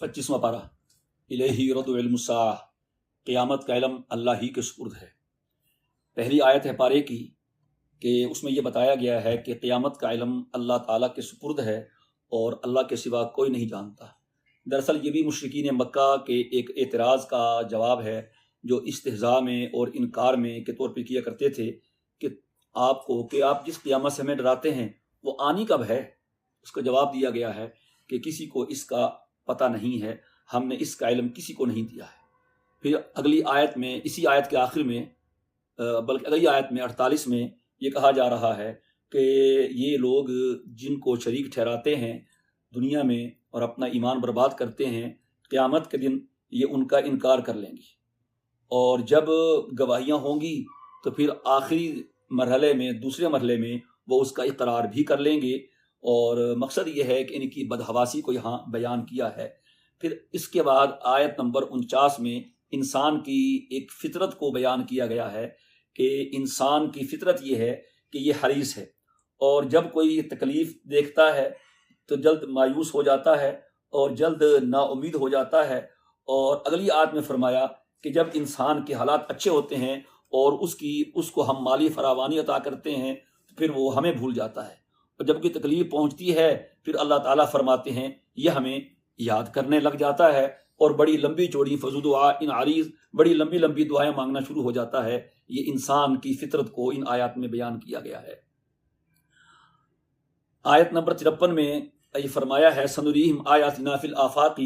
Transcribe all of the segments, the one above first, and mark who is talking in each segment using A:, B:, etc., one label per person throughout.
A: 25واں پارہ الیہ یرد علم الساعہ، قیامت کا علم اللہ ہی کے سپرد ہے۔ پہلی آیت ہے پارے کی کہ اس میں یہ بتایا گیا ہے کہ قیامت کا علم اللہ تعالیٰ کے سپرد ہے اور اللہ کے سوا کوئی نہیں جانتا۔ دراصل یہ بھی مشرکین مکہ کے ایک اعتراض کا جواب ہے جو استہزاء میں اور انکار میں کے طور پہ کیا کرتے تھے کہ آپ جس قیامت سے ہمیں ڈراتے ہیں وہ آنی کب ہے۔ اس کا جواب دیا گیا ہے کہ کسی کو اس کا پتہ نہیں ہے، ہم نے اس کا علم کسی کو نہیں دیا ہے۔ پھر اگلی آیت میں، اسی آیت کے آخر میں، بلکہ اگلی آیت میں 48 میں یہ کہا جا رہا ہے کہ یہ لوگ جن کو شریک ٹھہراتے ہیں دنیا میں اور اپنا ایمان برباد کرتے ہیں، قیامت کے دن یہ ان کا انکار کر لیں گی، اور جب گواہیاں ہوں گی تو پھر آخری مرحلے میں، دوسرے مرحلے میں وہ اس کا اقرار بھی کر لیں گے، اور مقصد یہ ہے کہ ان کی بدحواسی کو یہاں بیان کیا ہے۔ پھر اس کے بعد آیت نمبر 49 میں انسان کی ایک فطرت کو بیان کیا گیا ہے کہ انسان کی فطرت یہ ہے کہ یہ حریص ہے، اور جب کوئی تکلیف دیکھتا ہے تو جلد مایوس ہو جاتا ہے اور جلد نا امید ہو جاتا ہے۔ اور اگلی آیت میں فرمایا کہ جب انسان کے حالات اچھے ہوتے ہیں اور اس کو ہم مالی فراوانی عطا کرتے ہیں تو پھر وہ ہمیں بھول جاتا ہے، اور جب کوئی تکلیف پہنچتی ہے پھر اللہ تعالیٰ فرماتے ہیں یہ ہمیں یاد کرنے لگ جاتا ہے اور بڑی لمبی چوڑی فضو دعا ان عریض، بڑی لمبی لمبی دعائیں مانگنا شروع ہو جاتا ہے۔ یہ انسان کی فطرت کو ان آیات میں بیان کیا گیا ہے۔ آیت نمبر 53 میں یہ فرمایا ہے سنریہم آیاتنا فی الآفاق،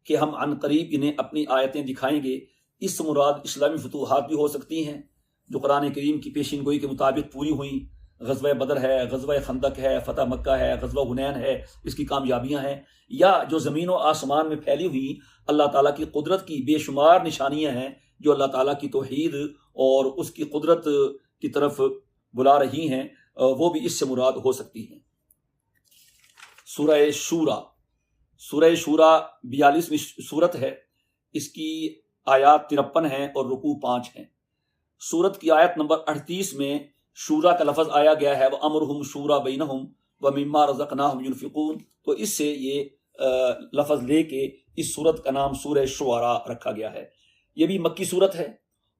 A: کہ ہم عن قریب انہیں اپنی آیتیں دکھائیں گے۔ اس سے مراد اسلامی فتوحات بھی ہو سکتی ہیں جو قرآن کریم کی پیشین گوئی کے مطابق پوری ہوئیں۔ غزوہ بدر ہے، غزوہ خندق ہے، فتح مکہ ہے، غزوہ حنین ہے، اس کی کامیابیاں ہیں، یا جو زمین و آسمان میں پھیلی ہوئی اللہ تعالیٰ کی قدرت کی بے شمار نشانیاں ہیں جو اللہ تعالیٰ کی توحید اور اس کی قدرت کی طرف بلا رہی ہیں، وہ بھی اس سے مراد ہو سکتی ہیں۔ سورہ شورا، سورہ شورا 42ویں سورت ہے، اس کی آیات 53 ہیں اور رکوع 5 ہیں۔ سورت کی آیت نمبر 38 میں شورا کا لفظ آیا گیا ہے، وَأَمْرُهُمْ شُورَى بَيْنَهُمْ وَمِمَّا رَزَقْنَاهُمْ يُنْفِقُونَ، تو اس سے یہ لفظ لے کے اس سورت کا نام سورہ شعراء رکھا گیا ہے۔ یہ بھی مکی سورت ہے،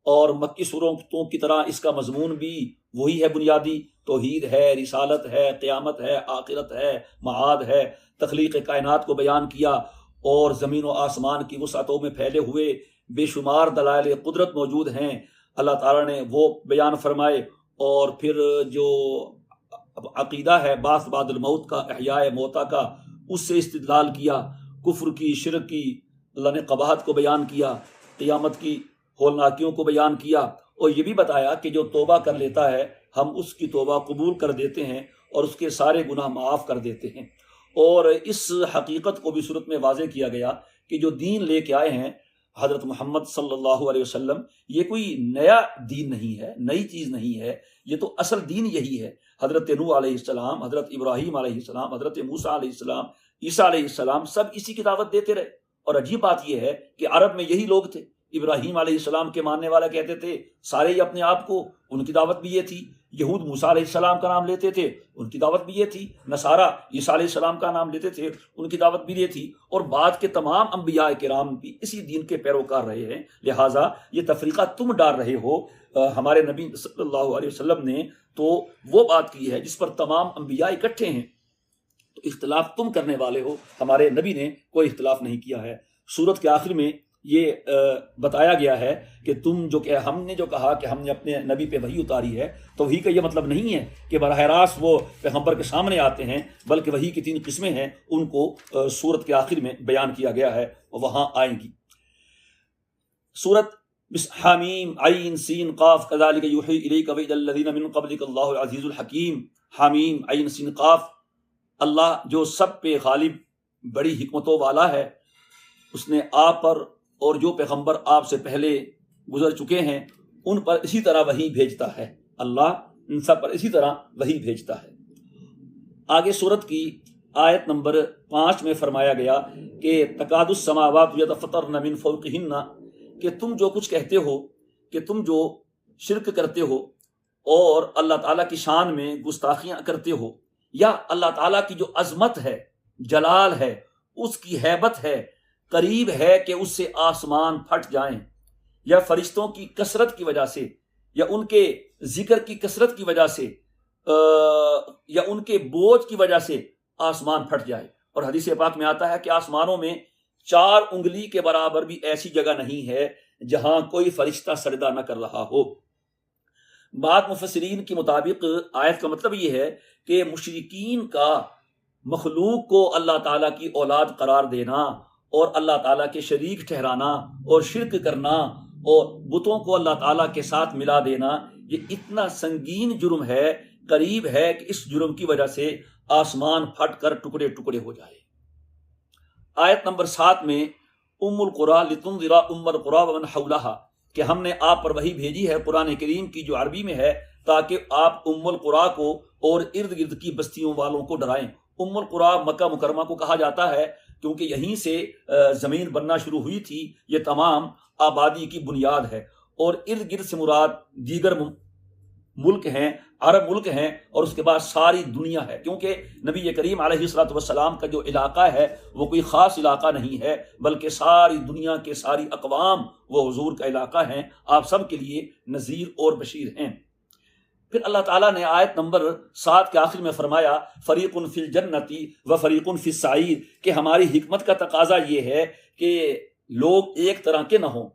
A: اور مکی سورتوں کی طرح اس کا مضمون بھی وہی ہے بنیادی، توحید ہے، رسالت ہے، قیامت ہے، آخرت ہے، معاد ہے، تخلیق کائنات کو بیان کیا، اور زمین و آسمان کی وسعتوں میں پھیلے ہوئے بے شمار دلائل قدرت موجود ہیں، اللہ تعالیٰ نے وہ بیان فرمائے۔ اور پھر جو عقیدہ ہے بعث بعد الموت کا، احیاء موتا کا، اس سے استدلال کیا، کفر کی، شرک کی اللہ نے قباحت کو بیان کیا، قیامت کی ہولناکیوں کو بیان کیا، اور یہ بھی بتایا کہ جو توبہ کر لیتا ہے ہم اس کی توبہ قبول کر دیتے ہیں اور اس کے سارے گناہ معاف کر دیتے ہیں۔ اور اس حقیقت کو بھی صورت میں واضح کیا گیا کہ جو دین لے کے آئے ہیں حضرت محمد صلی اللہ علیہ وسلم، یہ کوئی نیا دین نہیں ہے، نئی چیز نہیں ہے، یہ تو اصل دین یہی ہے۔ حضرت نوح علیہ السلام، حضرت ابراہیم علیہ السلام، حضرت موسیٰ علیہ السلام، عیسیٰ علیہ السلام، سب اسی کی دعوت دیتے رہے۔ اور عجیب بات یہ ہے کہ عرب میں یہی لوگ تھے، ابراہیم علیہ السلام کے ماننے والا کہتے تھے سارے ہی اپنے آپ کو، ان کی دعوت بھی یہ تھی۔ یہود موسیٰ علیہ السلام کا نام لیتے تھے، ان کی دعوت بھی یہ تھی۔ نصارہ عیسیٰ علیہ السلام کا نام لیتے تھے، ان کی دعوت بھی یہ تھی۔ اور بعد کے تمام انبیاء کرام بھی اسی دین کے پیروکار رہے ہیں۔ لہٰذا یہ تفریقہ تم ڈال رہے ہو، ہمارے نبی صلی اللہ علیہ وسلم نے تو وہ بات کی ہے جس پر تمام انبیاء اکٹھے ہیں، تو اختلاف تم کرنے والے ہو، ہمارے نبی نے کوئی اختلاف نہیں کیا ہے۔ سورت کے آخر میں یہ بتایا گیا ہے کہ تم جو کہ ہم نے جو کہا کہ ہم نے اپنے نبی پہ وحی اتاری ہے، تو وحی کا یہ مطلب نہیں ہے کہ براہ راست وہ پیغمبر کے سامنے آتے ہیں، بلکہ وحی کی 3 قسمیں ہیں، ان کو سورت کے آخر میں بیان کیا گیا ہے، وہاں آئیں گی۔ سورت حامیم عین سین قاف کذالک یوحی الیک وإلی الذین من قبلک اللہ العزیز الحکیم۔ حامیم عین سین قاف، اللہ جو سب پہ غالب بڑی حکمتوں والا ہے، اس نے آپ پر اور جو پیغمبر آپ سے پہلے گزر چکے ہیں ان پر اسی طرح وحی بھیجتا ہے۔ اللہ ان سب پر اسی طرح وحی بھیجتا ہے۔ آگے سورت کی آیت نمبر 5 میں فرمایا گیا کہ تکاد السماوات یتفطرن من فوقہن، کہ تم جو کچھ کہتے ہو، کہ تم جو شرک کرتے ہو اور اللہ تعالیٰ کی شان میں گستاخیاں کرتے ہو، یا اللہ تعالیٰ کی جو عظمت ہے، جلال ہے، اس کی ہیبت ہے، قریب ہے کہ اس سے آسمان پھٹ جائیں، یا فرشتوں کی کثرت کی وجہ سے، یا ان کے ذکر کی کثرت کی وجہ سے، یا ان کے بوجھ کی وجہ سے آسمان پھٹ جائے۔ اور حدیث پاک میں آتا ہے کہ آسمانوں میں 4 انگلی کے برابر بھی ایسی جگہ نہیں ہے جہاں کوئی فرشتہ سجدہ نہ کر رہا ہو۔ بعض مفسرین کے مطابق آیت کا مطلب یہ ہے کہ مشرکین کا مخلوق کو اللہ تعالیٰ کی اولاد قرار دینا اور اللہ تعالیٰ کے شریک ٹھہرانا اور شرک کرنا اور بتوں کو اللہ تعالیٰ کے ساتھ ملا دینا، یہ اتنا سنگین جرم ہے، قریب ہے کہ اس جرم کی وجہ سے آسمان پھٹ کر ٹکڑے ٹکڑے ہو جائے۔ آیت نمبر 7 میں ام القریٰ لتنذر ام القریٰ ومن حولہا، کہ ہم نے آپ پر وحی بھیجی ہے قرآن کریم کی جو عربی میں ہے، تاکہ آپ ام القریٰ کو اور ارد گرد کی بستیوں والوں کو ڈرائیں۔ ام القریٰ مکہ مکرمہ کو کہا جاتا ہے کیونکہ یہیں سے زمین بننا شروع ہوئی تھی، یہ تمام آبادی کی بنیاد ہے، اور ارد گرد سے مراد دیگر ملک ہیں، عرب ملک ہیں، اور اس کے بعد ساری دنیا ہے، کیونکہ نبی کریم علیہ الصلوۃ والسلام کا جو علاقہ ہے وہ کوئی خاص علاقہ نہیں ہے، بلکہ ساری دنیا کے ساری اقوام وہ حضور کا علاقہ ہیں، آپ سب کے لیے نذیر اور بشیر ہیں۔ پھر اللہ تعالیٰ نے آیت نمبر 7 کے آخر میں فرمایا فریق فی الجنۃ و فریق فی السعیر، کہ ہماری حکمت کا تقاضا یہ ہے کہ لوگ ایک طرح کے نہ ہوں،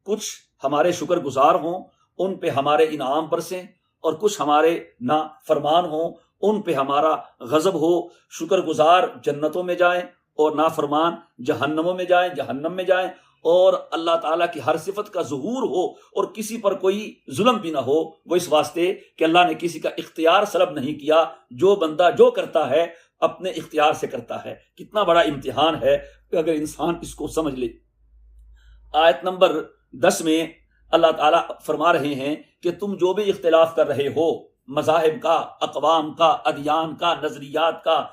A: کچھ ہمارے شکر گزار ہوں، ان پہ ہمارے انعام برسیں، اور کچھ ہمارے نافرمان ہوں، ان پہ ہمارا غضب ہو۔ شکر گزار جنتوں میں جائیں اور نافرمان جہنموں میں جائیں، جہنم میں جائیں، اور اللہ تعالیٰ کی ہر صفت کا ظہور ہو اور کسی پر کوئی ظلم بھی نہ ہو، وہ اس واسطے کہ اللہ نے کسی کا اختیار سلب نہیں کیا، جو بندہ جو کرتا ہے اپنے اختیار سے کرتا ہے۔ کتنا بڑا امتحان ہے کہ اگر انسان اس کو سمجھ لے۔ آیت نمبر 10 میں اللہ تعالیٰ فرما رہے ہیں کہ تم جو بھی اختلاف کر رہے ہو، مذاہب کا، اقوام کا، ادیان کا، نظریات کا،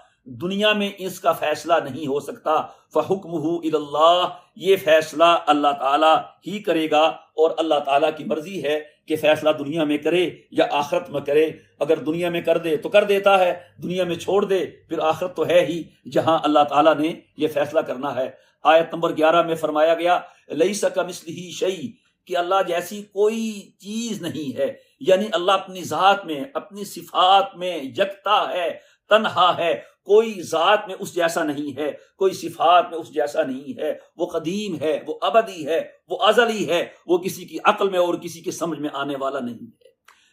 A: دنیا میں اس کا فیصلہ نہیں ہو سکتا۔ فحکمہ الی اللہ، یہ فیصلہ اللہ تعالیٰ ہی کرے گا، اور اللہ تعالیٰ کی مرضی ہے کہ فیصلہ دنیا میں کرے یا آخرت میں کرے۔ اگر دنیا میں کر دے تو کر دیتا ہے، دنیا میں چھوڑ دے پھر آخرت تو ہے ہی جہاں اللہ تعالیٰ نے یہ فیصلہ کرنا ہے۔ آیت نمبر 11 میں فرمایا گیا لیس کمثلہ شیء، کہ اللہ جیسی کوئی چیز نہیں ہے، یعنی اللہ اپنی ذات میں، اپنی صفات میں یکتا ہے، تنہا ہے، کوئی ذات میں اس جیسا نہیں ہے، کوئی صفات میں اس جیسا نہیں ہے، وہ قدیم ہے، وہ ابدی ہے، وہ ازلی ہے، وہ کسی کی عقل میں اور کسی کی سمجھ میں آنے والا نہیں ہے۔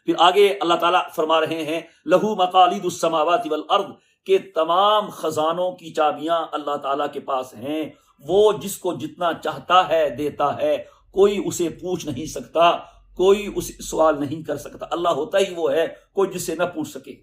A: پھر آگے اللہ تعالیٰ فرما رہے ہیں لہو مقالید السماوات والارض، کہ تمام خزانوں کی چابیاں اللہ تعالیٰ کے پاس ہیں، وہ جس کو جتنا چاہتا ہے دیتا ہے، کوئی اسے پوچھ نہیں سکتا، کوئی اسے سوال نہیں کر سکتا، اللہ ہوتا ہی وہ ہے، کوئی جس سے نہ پوچھ سکے۔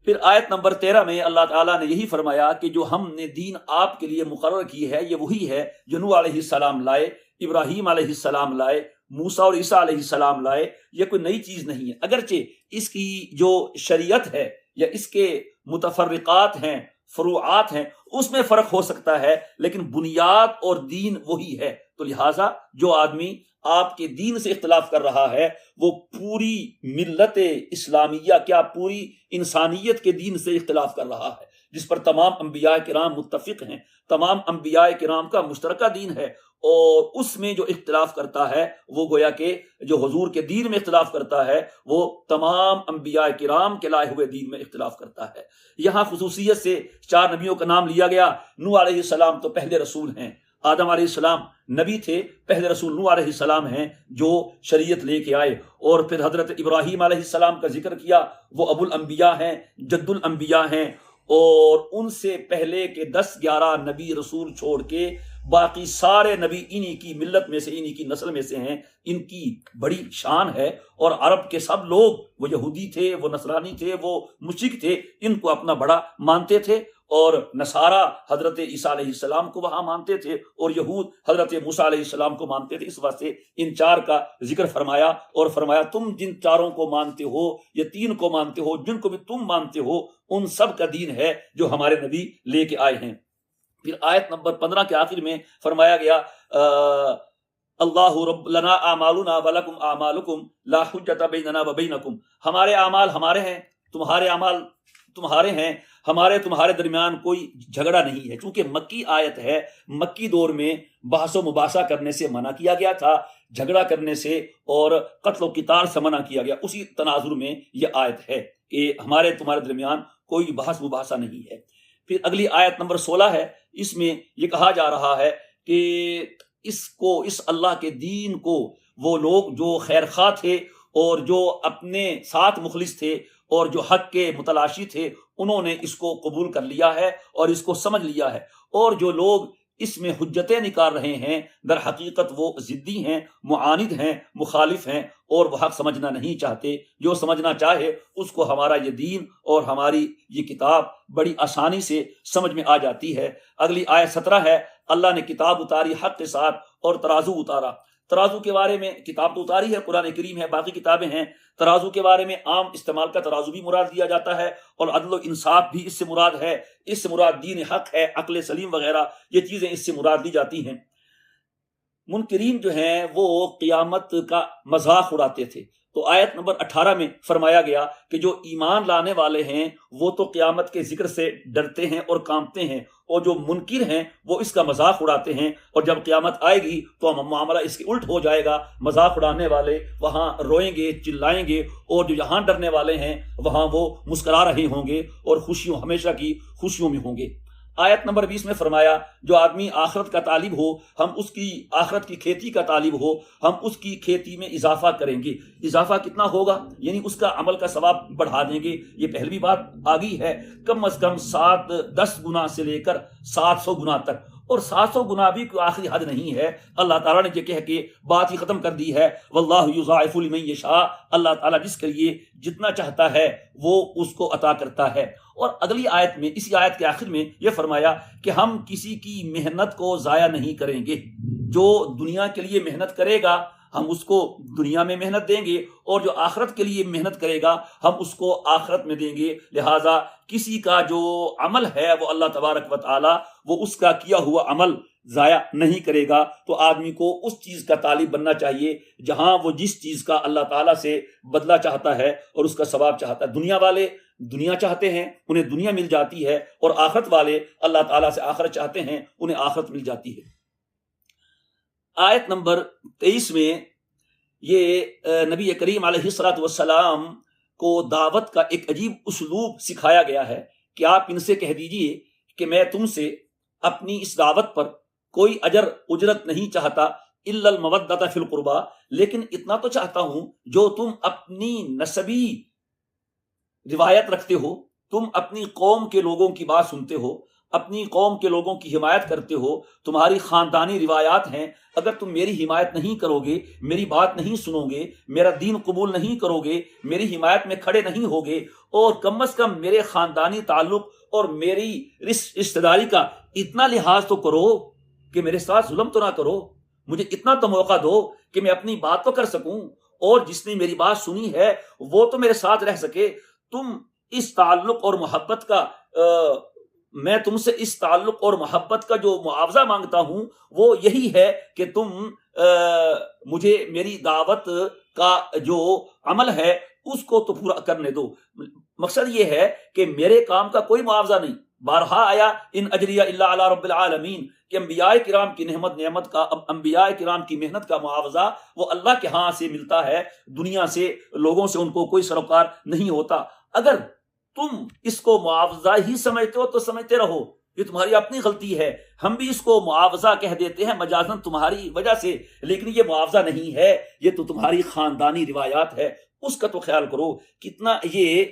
A: پھر آیت نمبر 13 میں اللہ تعالیٰ نے یہی فرمایا کہ جو ہم نے دین آپ کے لیے مقرر کی ہے یہ وہی ہے جو نوح علیہ السلام لائے، ابراہیم علیہ السلام لائے، موسیٰ اور عیسیٰ علیہ السلام لائے، یہ کوئی نئی چیز نہیں ہے۔ اگرچہ اس کی جو شریعت ہے یا اس کے متفرقات ہیں، فروعات ہیں، اس میں فرق ہو سکتا ہے، لیکن بنیاد اور دین وہی ہے۔ تو لہٰذا جو آدمی آپ کے دین سے اختلاف کر رہا ہے وہ پوری ملت اسلامیہ، کیا پوری انسانیت کے دین سے اختلاف کر رہا ہے، جس پر تمام انبیاء کرام متفق ہیں، تمام انبیاء کرام کا مشترکہ دین ہے، اور اس میں جو اختلاف کرتا ہے وہ گویا کہ جو حضور کے دین میں اختلاف کرتا ہے وہ تمام انبیاء کرام کے لائے ہوئے دین میں اختلاف کرتا ہے۔ یہاں خصوصیت سے 4 نبیوں کا نام لیا گیا۔ نوح علیہ السلام تو پہلے رسول ہیں، آدم علیہ السلام نبی تھے، پہلے رسول نوح علیہ السلام ہیں جو شریعت لے کے آئے، اور پھر حضرت ابراہیم علیہ السلام کا ذکر کیا، وہ ابو الانبیاء ہیں، جد الانبیاء ہیں، اور ان سے پہلے کے 10-11 نبی رسول چھوڑ کے باقی سارے نبی انہی کی ملت میں سے، انہی کی نسل میں سے ہیں۔ ان کی بڑی شان ہے، اور عرب کے سب لوگ، وہ یہودی تھے، وہ نصرانی تھے، وہ مشرک تھے، ان کو اپنا بڑا مانتے تھے، اور نصارہ حضرت عیسیٰ علیہ السلام کو وہاں مانتے تھے، اور یہود حضرت موسیٰ علیہ السلام کو مانتے تھے۔ اس واسطے ان 4 کا ذکر فرمایا، اور فرمایا تم جن 4 کو مانتے ہو یا 3 کو مانتے ہو، جن کو بھی تم مانتے ہو، ان سب کا دین ہے جو ہمارے نبی لے کے آئے ہیں۔ پھر آیت نمبر 15 کے آخر میں فرمایا گیا اللہ رب لنا اعمالنا ولکم اعمالکم لا حجۃ بیننا وبینکم، ہمارے اعمال ہمارے ہیں، تمہارے اعمال تمہارے ہیں، تمہارے درمیان کوئی جھگڑا نہیں ہے۔ چونکہ مکی آیت ہے، مکی دور میں بحث و مباحثہ کرنے سے منع کیا گیا تھا، جھگڑا کرنے سے اور قتل و قتال سے منع کیا گیا، اسی تناظر میں یہ آیت ہے کہ تمہارے درمیان کوئی بحث مباحثہ نہیں ہے۔ پھر اگلی آیت نمبر 16 ہے، اس میں یہ کہا جا رہا ہے کہ اس اللہ کے دین کو وہ لوگ جو خیر خواہ تھے اور جو اپنے ساتھ مخلص تھے اور جو حق کے متلاشی تھے، انہوں نے اس کو قبول کر لیا ہے اور اس کو سمجھ لیا ہے، اور جو لوگ اس میں حجتیں نکال رہے ہیں در حقیقت وہ ضدی ہیں، معاند ہیں، مخالف ہیں، اور وہ حق سمجھنا نہیں چاہتے۔ جو سمجھنا چاہے اس کو ہمارا یہ دین اور ہماری یہ کتاب بڑی آسانی سے سمجھ میں آ جاتی ہے۔ اگلی آیت 17 ہے، اللہ نے کتاب اتاری حق کے ساتھ اور ترازو اتارا۔ ترازو کے بارے میں کتاب تو اتاری ہے، قرآن کریم ہے، باقی کتابیں ہیں۔ ترازو کے بارے میں عام استعمال کا ترازو بھی مراد دیا جاتا ہے، اور عدل و انصاف بھی اس سے مراد ہے۔ اس سے مراد دین حق ہے، عقل سلیم وغیرہ یہ چیزیں اس سے مراد لی جاتی ہیں۔ منکرین جو ہیں وہ قیامت کا مذاق اڑاتے تھے، تو آیت نمبر 18 میں فرمایا گیا کہ جو ایمان لانے والے ہیں وہ تو قیامت کے ذکر سے ڈرتے ہیں اور کانپتے ہیں، اور جو منکر ہیں وہ اس کا مذاق اڑاتے ہیں، اور جب قیامت آئے گی تو معاملہ اس کے الٹ ہو جائے گا۔ مذاق اڑانے والے وہاں روئیں گے، چلائیں گے، اور جو یہاں ڈرنے والے ہیں وہاں وہ مسکرا رہے ہوں گے اور خوشیوں ہمیشہ کی خوشیوں میں ہوں گے۔ آیت نمبر 20 میں فرمایا جو آدمی آخرت کا طالب ہو، ہم اس کی آخرت کی کھیتی کا طالب ہو، ہم اس کی کھیتی میں اضافہ کریں گے۔ اضافہ کتنا ہوگا؟ یعنی اس کا عمل کا ثواب بڑھا دیں گے۔ یہ پہلی بات آ گئی ہے، کم از کم 10 گنا سے لے کر 700 گنا تک، اور 700 گنا بھی کوئی آخری حد نہیں ہے۔ اللہ تعالیٰ نے یہ کہہ کے بات ہی ختم کر دی ہے، واللہ یضاعف لمن یشاء، اللہ تعالیٰ جس کے لیے جتنا چاہتا ہے وہ اس کو عطا کرتا ہے۔ اور اگلی آیت میں، اسی آیت کے آخر میں یہ فرمایا کہ ہم کسی کی محنت کو ضائع نہیں کریں گے۔ جو دنیا کے لیے محنت کرے گا ہم اس کو دنیا میں محنت دیں گے، اور جو آخرت کے لیے محنت کرے گا ہم اس کو آخرت میں دیں گے۔ لہٰذا کسی کا جو عمل ہے وہ اللہ تبارک و تعالی وہ اس کا کیا ہوا عمل ضائع نہیں کرے گا۔ تو آدمی کو اس چیز کا طالب بننا چاہیے جہاں وہ جس چیز کا اللہ تعالیٰ سے بدلہ چاہتا ہے اور اس کا ثواب چاہتا ہے۔ دنیا والے دنیا چاہتے ہیں، انہیں دنیا مل جاتی ہے، اور آخرت والے اللہ تعالیٰ سے آخرت چاہتے ہیں، انہیں آخرت مل جاتی ہے۔ آیت نمبر 23 میں یہ نبی کریم علیہ الصلوۃ والسلام کو دعوت کا ایک عجیب اسلوب سکھایا گیا ہے کہ آپ ان سے کہہ دیجئے کہ میں تم سے اپنی اس دعوت پر کوئی اجرت نہیں چاہتا الا المودۃ فی القربی، لیکن اتنا تو چاہتا ہوں جو تم اپنی نسبی روایت رکھتے ہو، تم اپنی قوم کے لوگوں کی بات سنتے ہو، اپنی قوم کے لوگوں کی حمایت کرتے ہو، تمہاری خاندانی روایات ہیں، اگر تم میری حمایت نہیں کرو گے، میری بات نہیں سنو گے، میرا دین قبول نہیں کرو گے، میری حمایت میں کھڑے نہیں ہوگے، اور کم از کم میرے خاندانی تعلق اور میری رشتہ داری کا اتنا لحاظ تو کرو کہ میرے ساتھ ظلم تو نہ کرو، مجھے اتنا تو موقع دو کہ میں اپنی بات تو کر سکوں، اور جس نے میری بات سنی ہے وہ تو میرے ساتھ رہ سکے۔ تم اس تعلق اور محبت کا میں تم سے اس تعلق اور محبت کا جو معاوضہ مانگتا ہوں وہ یہی ہے کہ تم مجھے میری دعوت کا جو عمل ہے اس کو تو پورا کرنے دو۔ مقصد یہ ہے کہ میرے کام کا کوئی معاوضہ نہیں، بارہا آیا ان اجریہ الا علی رب العالمین، کہ انبیاء کرام کی نعمت کا، انبیاء کرام کی محنت کا معاوضہ وہ اللہ کے ہاں سے ملتا ہے، دنیا سے لوگوں سے ان کو کوئی سروکار نہیں ہوتا۔ اگر تم اس کو معاوضہ ہی سمجھتے ہو تو سمجھتے رہو، یہ تمہاری اپنی غلطی ہے، ہم بھی اس کو معاوضہ کہہ دیتے ہیں مجازاً تمہاری وجہ سے، لیکن یہ معاوضہ نہیں ہے، یہ تو تمہاری خاندانی روایات ہے، اس کا تو خیال کرو۔ کتنا یہ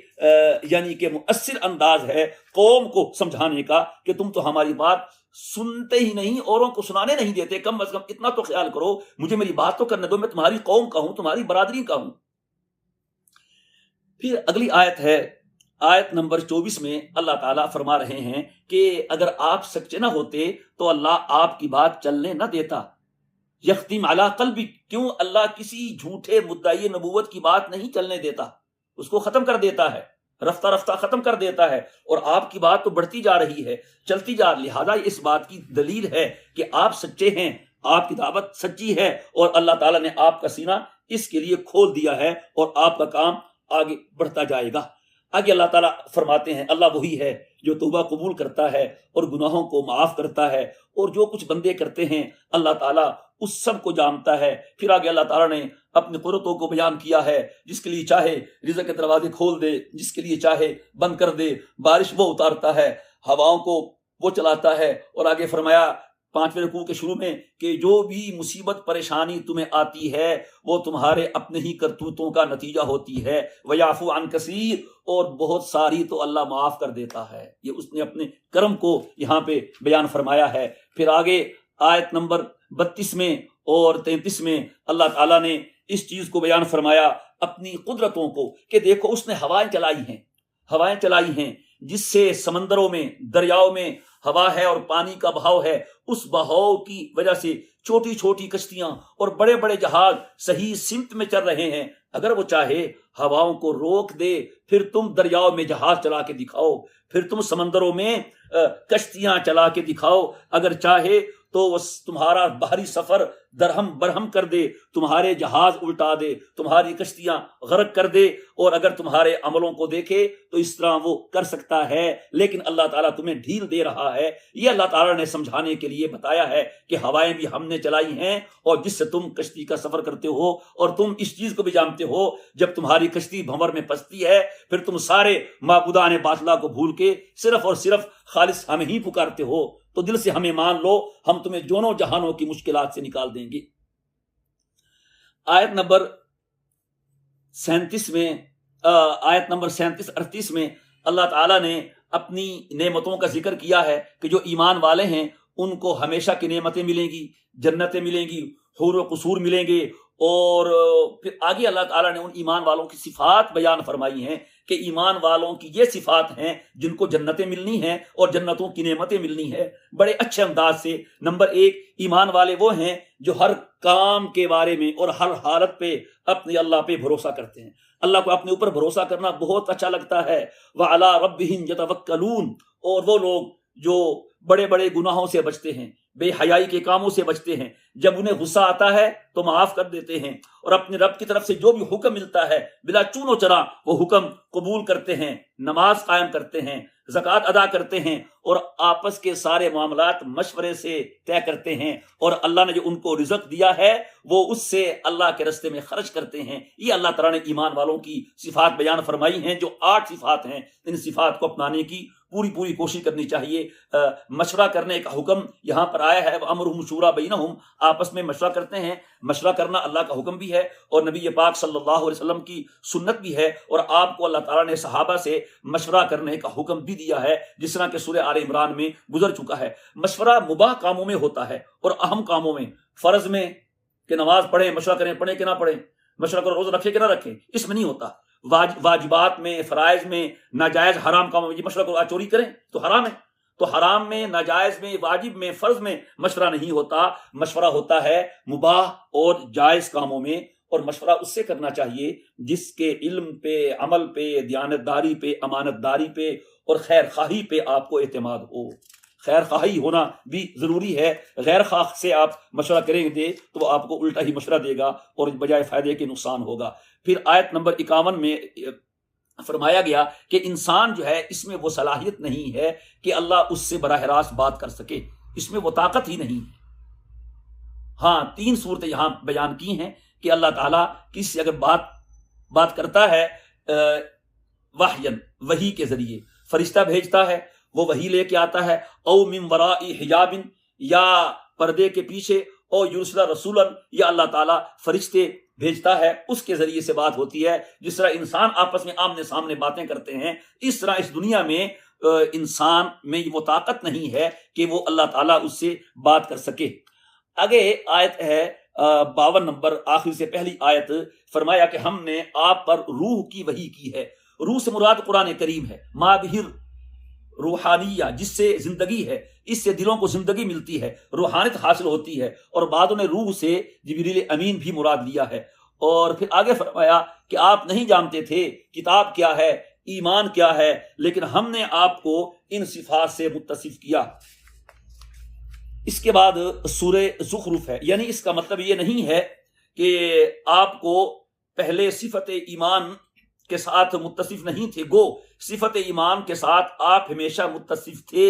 A: یعنی کہ مؤثر انداز ہے قوم کو سمجھانے کا کہ تم تو ہماری بات سنتے ہی نہیں، اوروں کو سنانے نہیں دیتے، کم از کم اتنا تو خیال کرو، مجھے میری بات تو کرنے دو، میں تمہاری قوم کا ہوں، تمہاری برادری کا ہوں۔ پھر اگلی آیت ہے، آیت نمبر 24 میں اللہ تعالیٰ فرما رہے ہیں کہ اگر آپ سچے نہ ہوتے تو اللہ آپ کی بات چلنے نہ دیتا۔ یختم علی قلبی، کیوں اللہ کسی جھوٹے مدعی نبوت کی بات نہیں چلنے دیتا، اس کو ختم کر دیتا ہے، رفتہ رفتہ ختم کر دیتا ہے، اور آپ کی بات تو بڑھتی جا رہی ہے، چلتی جا رہی ہے۔ لہٰذا اس بات کی دلیل ہے کہ آپ سچے ہیں، آپ کی دعوت سچی ہے، اور اللہ تعالیٰ نے آپ کا سینہ اس کے لیے کھول دیا ہے، اور آپ کا کام آگے بڑھتا جائے گا۔ آگے اللہ تعالیٰ فرماتے ہیں اللہ وہی ہے جو توبہ قبول کرتا ہے اور گناہوں کو معاف کرتا ہے، اور جو کچھ بندے کرتے ہیں اللہ تعالیٰ اس سب کو جانتا ہے۔ پھر آگے اللہ تعالیٰ نے اپنی قدرتوں کو بیان کیا ہے، جس کے لیے چاہے رزق کے دروازے کھول دے، جس کے لیے چاہے بند کر دے، بارش وہ اتارتا ہے، ہواؤں کو وہ چلاتا ہے۔ اور آگے فرمایا 5ویں رکوع کے شروع میں کہ جو بھی مصیبت پریشانی تمہیں آتی ہے وہ تمہارے اپنے ہی کرتوتوں کا نتیجہ ہوتی ہے، وَيَعْفُو عَنْ كَثِيرٍ، اور بہت ساری تو اللہ معاف کر دیتا ہے۔ یہ اس نے اپنے کرم کو یہاں پہ بیان فرمایا ہے۔ پھر آگے آیت نمبر 32 میں اور 33 میں اللہ تعالیٰ نے اس چیز کو بیان فرمایا اپنی قدرتوں کو کہ دیکھو اس نے ہوائیں چلائی ہیں جس سے سمندروں میں، دریاؤں میں ہوا ہے اور پانی کا بہاؤ ہے، اس بہاؤ کی وجہ سے چھوٹی چھوٹی کشتیاں اور بڑے بڑے جہاز صحیح سمت میں چل رہے ہیں۔ اگر وہ چاہے ہواؤں کو روک دے، پھر تم دریاؤں میں جہاز چلا کے دکھاؤ، پھر تم سمندروں میں کشتیاں چلا کے دکھاؤ۔ اگر چاہے تو وہ تمہارا بحری سفر درہم برہم کر دے، تمہارے جہاز الٹا دے، تمہاری کشتیاں غرق کر دے، اور اگر تمہارے عملوں کو دیکھے تو اس طرح وہ کر سکتا ہے۔ لیکن اللہ تعالیٰ تمہیں ڈھیل دے رہا ہے۔ یہ اللہ تعالیٰ نے سمجھانے کے لیے بتایا ہے کہ ہوائیں بھی ہم نے چلائی ہیں، اور جس سے تم کشتی کا سفر کرتے ہو، اور تم اس چیز کو بھی جانتے ہو جب تمہاری کشتی بھنور میں پھنستی ہے پھر تم سارے معبودان باطلہ کو بھول کے صرف اور صرف خالص ہمیں ہی پکارتے ہو، تو دل سے ہمیں مان لو، ہم تمہیں دونوں جہانوں کی مشکلات سے نکال دیں گے۔ آیت نمبر 37 میں آیت نمبر 37-38 میں اللہ تعالیٰ نے اپنی نعمتوں کا ذکر کیا ہے کہ جو ایمان والے ہیں ان کو ہمیشہ کی نعمتیں ملیں گی، جنتیں ملیں گی، حور و قصور ملیں گے۔ اور پھر آگے اللہ تعالیٰ نے ان ایمان والوں کی صفات بیان فرمائی ہیں کہ ایمان والوں کی یہ صفات ہیں جن کو جنتیں ملنی ہیں اور جنتوں کی نعمتیں ملنی ہے بڑے اچھے انداز سے۔ نمبر 1، ایمان والے وہ ہیں جو ہر کام کے بارے میں اور ہر حالت پہ اپنے اللہ پہ بھروسہ کرتے ہیں۔ اللہ کو اپنے اوپر بھروسہ کرنا بہت اچھا لگتا ہے۔ وَعَلَىٰ رَبِّهِمْ يَتَوَكَّلُونَ، اور وہ لوگ جو بڑے بڑے گناہوں سے بچتے ہیں، بے حیائی کے کاموں سے بچتے ہیں، جب انہیں غصہ آتا ہے تو معاف کر دیتے ہیں، اور اپنے رب کی طرف سے جو بھی حکم ملتا ہے بلا چون و چرا وہ حکم قبول کرتے ہیں، نماز قائم کرتے ہیں، زکوٰۃ ادا کرتے ہیں، اور آپس کے سارے معاملات مشورے سے طے کرتے ہیں، اور اللہ نے جو ان کو رزق دیا ہے وہ اس سے اللہ کے راستے میں خرچ کرتے ہیں۔ یہ اللہ تعالیٰ نے ایمان والوں کی صفات بیان فرمائی ہیں جو 8 صفات ہیں۔ ان صفات کو اپنانے کی پوری کوشش کرنی چاہیے۔ مشورہ کرنے کا حکم یہاں پر آیا ہے، وَأَمْرُهُمْ شُورَىٰ بَيْنَهُمْ، آپس میں مشورہ کرتے ہیں۔ مشورہ کرنا اللہ کا حکم بھی ہے اور نبی پاک صلی اللہ علیہ وسلم کی سنت بھی ہے، اور آپ کو اللہ تعالیٰ نے صحابہ سے مشورہ کرنے کا حکم بھی دیا ہے، جس طرح کہ سورہ آل عمران میں گزر چکا ہے۔ مشورہ مباح کاموں میں ہوتا ہے اور اہم کاموں میں، فرض میں کہ نماز پڑھیں، مشورہ کریں، پڑھیں کہ نہ پڑھیں، مشورہ کرو روزہ رکھے کہ نہ رکھیں، اس میں نہیں ہوتا۔ واجبات میں، فرائض میں، ناجائز حرام کاموں میں یہ مشورہ کرو، چوری کریں تو حرام ہے، تو حرام میں، ناجائز میں، واجب میں، فرض میں مشورہ نہیں ہوتا۔ مشورہ ہوتا ہے مباح اور جائز کاموں میں، اور مشورہ اس سے کرنا چاہیے جس کے علم پہ، عمل پہ، دیانتداری پہ، امانت داری پہ اور خیر خواہی پہ آپ کو اعتماد ہو۔ خیر خواہی ہونا بھی ضروری ہے۔ غیر خواہ سے آپ مشورہ کریں گے تو وہ آپ کو الٹا ہی مشورہ دے گا اور بجائے فائدے کے نقصان ہوگا۔ پھر آیت نمبر 51 میں فرمایا گیا کہ انسان جو ہے اس میں وہ صلاحیت نہیں ہے کہ اللہ اس سے براہ راست بات کر سکے، اس میں وہ طاقت ہی نہیں ہے۔ ہاں 3 صورتیں یہاں بیان کی ہیں کہ اللہ تعالیٰ کس سے اگر بات کرتا ہے وحین، وحی کے ذریعے فرشتہ بھیجتا ہے، وہ وحی لے کے آتا ہے، او من وراء حجاب، یا پردے کے پیچھے، او یرسل رسولا، یا اللہ تعالیٰ فرشتے بھیجتا ہے، اس کے ذریعے سے بات ہوتی ہے۔ جس طرح انسان آپس میں آمنے سامنے باتیں کرتے ہیں، اس طرح اس دنیا میں انسان میں وہ طاقت نہیں ہے کہ وہ اللہ تعالیٰ اس سے بات کر سکے۔ آگے آیت ہے 52 نمبر، آخر سے پہلی آیت، فرمایا کہ ہم نے آپ پر روح کی وحی کی ہے۔ روح سے مراد قرآن کریم ہے، ما بہر روحانیہ، جس سے زندگی ہے، اس سے دلوں کو زندگی ملتی ہے، روحانیت حاصل ہوتی ہے، اور بعضوں نے روح سے جبریل امین بھی مراد لیا ہے۔ اور پھر آگے فرمایا کہ آپ نہیں جانتے تھے کتاب کیا ہے، ایمان کیا ہے، لیکن ہم نے آپ کو ان صفات سے متصف کیا۔ اس کے بعد سورہ زخرف ہے، یعنی اس کا مطلب یہ نہیں ہے کہ آپ کو پہلے صفت ایمان کے ساتھ متصف نہیں تھے، گو صفت ایمان کے ساتھ آپ ہمیشہ متصف تھے،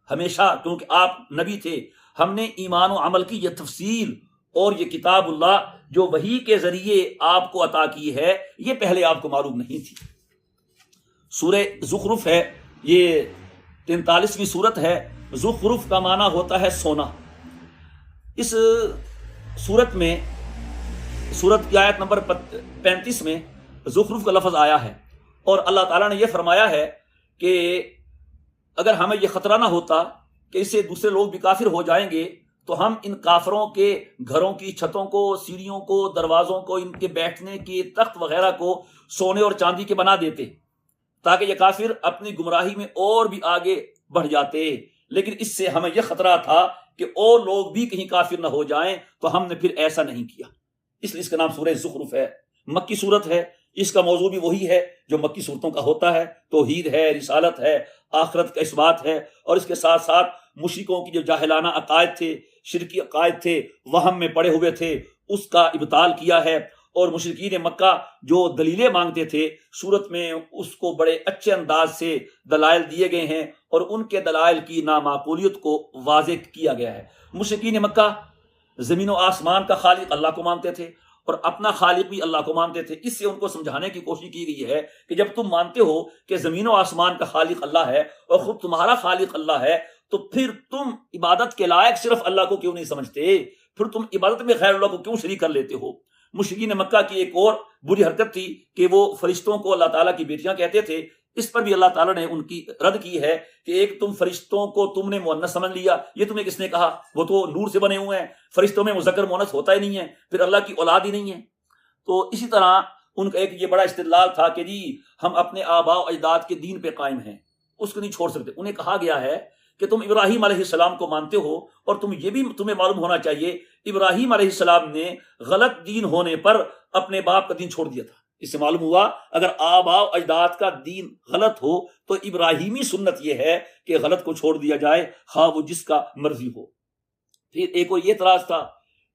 A: ہمیشہ، کیونکہ آپ نبی تھے۔ ہم نے ایمان و عمل کی یہ تفصیل اور یہ کتاب اللہ جو وحی کے ذریعے آپ کو عطا کی ہے، یہ پہلے آپ کو معلوم نہیں تھی۔ سورہ زخرف ہے، یہ 43ویں سورت ہے۔ زخرف کا معنی ہوتا ہے سونا۔ اس سورت میں، سورت کی آیت نمبر 35 میں زخرف کا لفظ آیا ہے، اور اللہ تعالیٰ نے یہ فرمایا ہے کہ اگر ہمیں یہ خطرہ نہ ہوتا کہ اس سے دوسرے لوگ بھی کافر ہو جائیں گے تو ہم ان کافروں کے گھروں کی چھتوں کو، سیڑھیوں کو، دروازوں کو، ان کے بیٹھنے کے تخت وغیرہ کو سونے اور چاندی کے بنا دیتے تاکہ یہ کافر اپنی گمراہی میں اور بھی آگے بڑھ جاتے، لیکن اس سے ہمیں یہ خطرہ تھا کہ اور لوگ بھی کہیں کافر نہ ہو جائیں، تو ہم نے پھر ایسا نہیں کیا۔ اس لیے اس کا نام سورہ زخرف ہے، مکی صورت ہے۔ اس کا موضوع بھی وہی ہے جو مکی صورتوں کا ہوتا ہے، توحید ہے، رسالت ہے، آخرت کا اثبات ہے، اور اس کے ساتھ ساتھ مشرکوں کی جو جاہلانہ عقائد تھے، شرکی عقائد تھے، وہم میں پڑے ہوئے تھے، اس کا ابطال کیا ہے۔ اور مشرکین مکہ جو دلیلیں مانگتے تھے، سورت میں اس کو بڑے اچھے انداز سے دلائل دیے گئے ہیں، اور ان کے دلائل کی نامعقولیت کو واضح کیا گیا ہے۔ مشرکین مکہ زمین و آسمان کا خالق اللہ کو مانتے تھے، اور اپنا خالق بھی اللہ کو مانتے تھے۔ اس سے ان کو سمجھانے کی کوشش کی گئی ہے کہ جب تم مانتے ہو کہ زمین و آسمان کا خالق اللہ ہے اور خود تمہارا خالق اللہ ہے، تو پھر تم عبادت کے لائق صرف اللہ کو کیوں نہیں سمجھتے؟ پھر تم عبادت میں غیر اللہ کو کیوں شریک کر لیتے ہو؟ مشرکین مکہ کی ایک اور بری حرکت تھی کہ وہ فرشتوں کو اللہ تعالیٰ کی بیٹیاں کہتے تھے۔ اس پر بھی اللہ تعالیٰ نے ان کی رد کی ہے کہ ایک تم فرشتوں کو تم نے مؤنث سمجھ لیا، یہ تمہیں کس نے کہا؟ وہ تو نور سے بنے ہوئے ہیں، فرشتوں میں مذکر مؤنث ہوتا ہی نہیں ہے، پھر اللہ کی اولاد ہی نہیں ہے۔ تو اسی طرح ان کا ایک یہ بڑا استدلال تھا کہ جی ہم اپنے آباء و اجداد کے دین پہ قائم ہیں، اس کو نہیں چھوڑ سکتے۔ انہیں کہا گیا ہے کہ تم ابراہیم علیہ السلام کو مانتے ہو، اور تمہیں معلوم ہونا چاہیے ابراہیم علیہ السلام نے غلط دین ہونے پر اپنے باپ کا دین چھوڑ دیا تھا۔ اس سے معلوم ہوا اگر آباء و اجداد کا دین غلط ہو تو ابراہیمی سنت یہ ہے کہ غلط کو چھوڑ دیا جائے، خواہ وہ جس کا مرضی ہو۔ پھر ایک اور یہ اعتراض تھا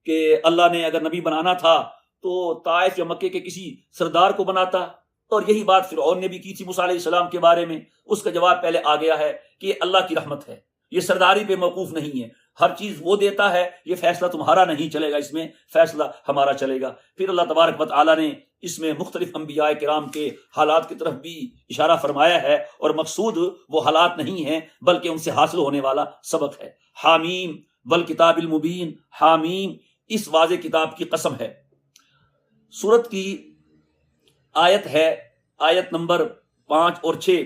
A: کہ اللہ نے اگر نبی بنانا تھا تو طائف یا مکے کے کسی سردار کو بناتا، اور یہی بات فرعون نے بھی کی تھی موسیٰ علیہ السلام کے بارے میں۔ اس کا جواب پہلے آ گیا ہے کہ یہ اللہ کی رحمت ہے، یہ سرداری پہ موقوف نہیں ہے، ہر چیز وہ دیتا ہے، یہ فیصلہ تمہارا نہیں چلے گا، اس میں فیصلہ ہمارا چلے گا۔ پھر اللہ تبارک و تعالیٰ نے اس میں مختلف انبیاء کرام کے حالات کی طرف بھی اشارہ فرمایا ہے، اور مقصود وہ حالات نہیں ہیں بلکہ ان سے حاصل ہونے والا سبق ہے۔ حامیم والکتاب المبین، حامیم اس واضح کتاب کی قسم ہے۔ سورت کی آیت ہے، آیت نمبر 5 اور 6،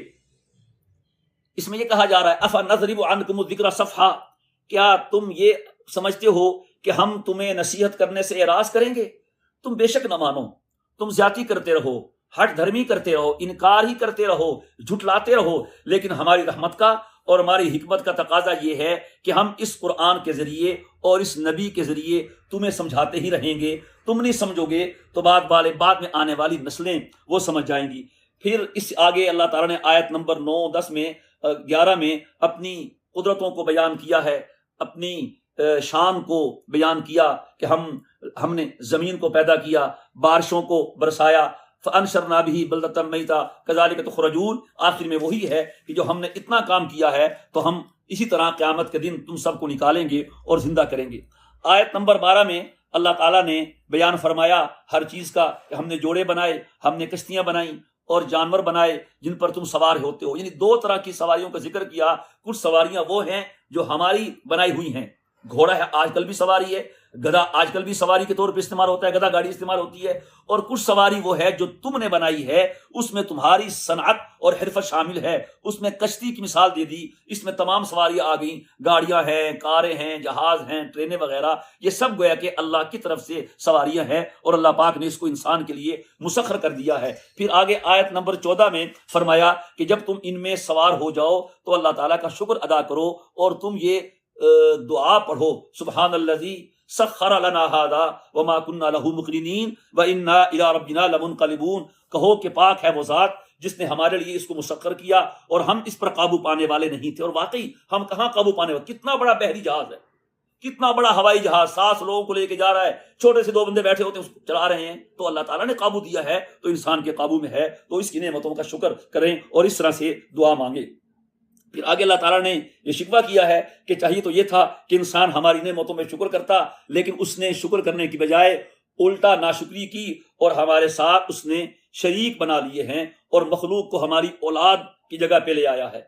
A: اس میں یہ کہا جا رہا ہے افنضرب عنکم الذکر صفحا، کیا تم یہ سمجھتے ہو کہ ہم تمہیں نصیحت کرنے سے اعراض کریں گے؟ تم بے شک نہ مانو، تم زیادتی کرتے رہو، ہٹ دھرمی کرتے رہو، انکار ہی کرتے رہو، جھٹلاتے رہو، لیکن ہماری رحمت کا اور ہماری حکمت کا تقاضا یہ ہے کہ ہم اس قرآن کے ذریعے اور اس نبی کے ذریعے تمہیں سمجھاتے ہی رہیں گے۔ تم نہیں سمجھو گے تو بعد میں آنے والی نسلیں وہ سمجھ جائیں گی۔ پھر اس آگے اللہ تعالیٰ نے آیت نمبر 9، 10 میں 11 میں اپنی قدرتوں کو بیان کیا ہے، اپنی شان کو بیان کیا کہ ہم نے زمین کو پیدا کیا، بارشوں کو برسایا، فَأَنشَرْنَا بِهِ بَلْدَةً مَيْتًا كَذَلِكَ تُخْرَجُونَ۔ آخر میں وہی ہے کہ جو ہم نے اتنا کام کیا ہے تو ہم اسی طرح قیامت کے دن تم سب کو نکالیں گے اور زندہ کریں گے۔ آیت نمبر 12 میں اللہ تعالیٰ نے بیان فرمایا ہر چیز کا کہ ہم نے جوڑے بنائے، ہم نے کشتیاں بنائیں اور جانور بنائے جن پر تم سوار ہوتے ہو، یعنی 2 طرح کی سواریوں کا ذکر کیا۔ کچھ سواریاں وہ ہیں جو ہماری بنائی ہوئی ہیں، گھوڑا ہے آج کل بھی سواری ہے، گدھا آج کل بھی سواری کے طور پہ استعمال ہوتا ہے، گدھا گاڑی استعمال ہوتی ہے، اور کچھ سواری وہ ہے جو تم نے بنائی ہے، اس میں تمہاری صنعت اور حرفت شامل ہے۔ اس میں کشتی کی مثال دے دی، اس میں تمام سواریاں آ گئیں، گاڑیاں ہیں، کاریں ہیں، جہاز ہیں، ٹرینیں وغیرہ، یہ سب گویا کہ اللہ کی طرف سے سواریاں ہیں، اور اللہ پاک نے اس کو انسان کے لیے مسخر کر دیا ہے۔ پھر آگے آیت نمبر 14 میں فرمایا کہ جب تم ان میں سوار ہو جاؤ تو اللہ تعالیٰ کا شکر ادا کرو، اور تم یہ دعا پڑھو، سبحان الذی سخر لنا ھذا وما كنا له مقرنین وانا الی ربنا لمنقلبون۔ کہو کہ پاک ہے وہ ذات جس نے ہمارے لیے اس کو مسخر کیا اور ہم اس پر قابو پانے والے نہیں تھے، اور واقعی ہم کہاں قابو پانے والے، کتنا بڑا بحری جہاز ہے، کتنا بڑا ہوائی جہاز 7 لوگوں کو لے کے جا رہا ہے، چھوٹے سے 2 بندے بیٹھے ہوتے ہیں اس کو چلا رہے ہیں، تو اللہ تعالیٰ نے قابو دیا ہے تو انسان کے قابو میں ہے، تو اس کی نعمتوں کا شکر کریں اور اس طرح سے دعا مانگیں۔ پھر آگے اللہ تعالیٰ نے یہ شکوہ کیا ہے کہ چاہیے تو یہ تھا کہ انسان ہماری نعمتوں میں شکر کرتا، لیکن اس نے شکر کرنے کی بجائے الٹا ناشکری کی اور ہمارے ساتھ اس نے شریک بنا لیے ہیں اور مخلوق کو ہماری اولاد کی جگہ پہ لے آیا ہے۔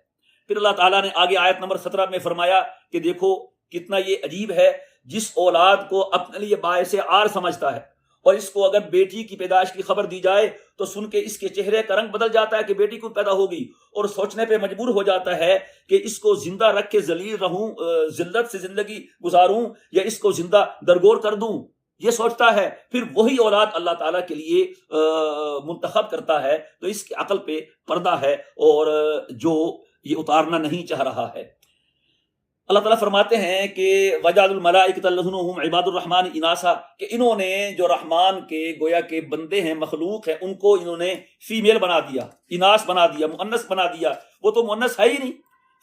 A: پھر اللہ تعالیٰ نے آگے آیت نمبر 17 میں فرمایا کہ دیکھو کتنا یہ عجیب ہے، جس اولاد کو اپنے لیے باعث عار سمجھتا ہے اور اس کو اگر بیٹی کی پیدائش کی خبر دی جائے تو سن کے اس کے چہرے کا رنگ بدل جاتا ہے کہ بیٹی کو پیدا ہوگی، اور سوچنے پہ مجبور ہو جاتا ہے کہ اس کو زندہ رکھ کے ذلیل رہوں، ذلت سے زندگی گزاروں یا اس کو زندہ درگور کر دوں، یہ سوچتا ہے۔ پھر وہی اولاد اللہ تعالیٰ کے لیے منتخب کرتا ہے، تو اس کی عقل پہ پردہ ہے اور جو یہ اتارنا نہیں چاہ رہا ہے۔ اللہ تعالیٰ فرماتے ہیں کہ وَجَعَلُوا الْمَلَائِكَةَ الَّذِينَ هُمْ عِبَادُ الرَّحْمَنِ إِنَاثًا، کہ انہوں نے جو رحمان کے گویا کے بندے ہیں، مخلوق ہیں، ان کو انہوں نے فیمیل بنا دیا، اناث بنا دیا، مؤنث بنا دیا۔ وہ تو مؤنث ہے ہی نہیں،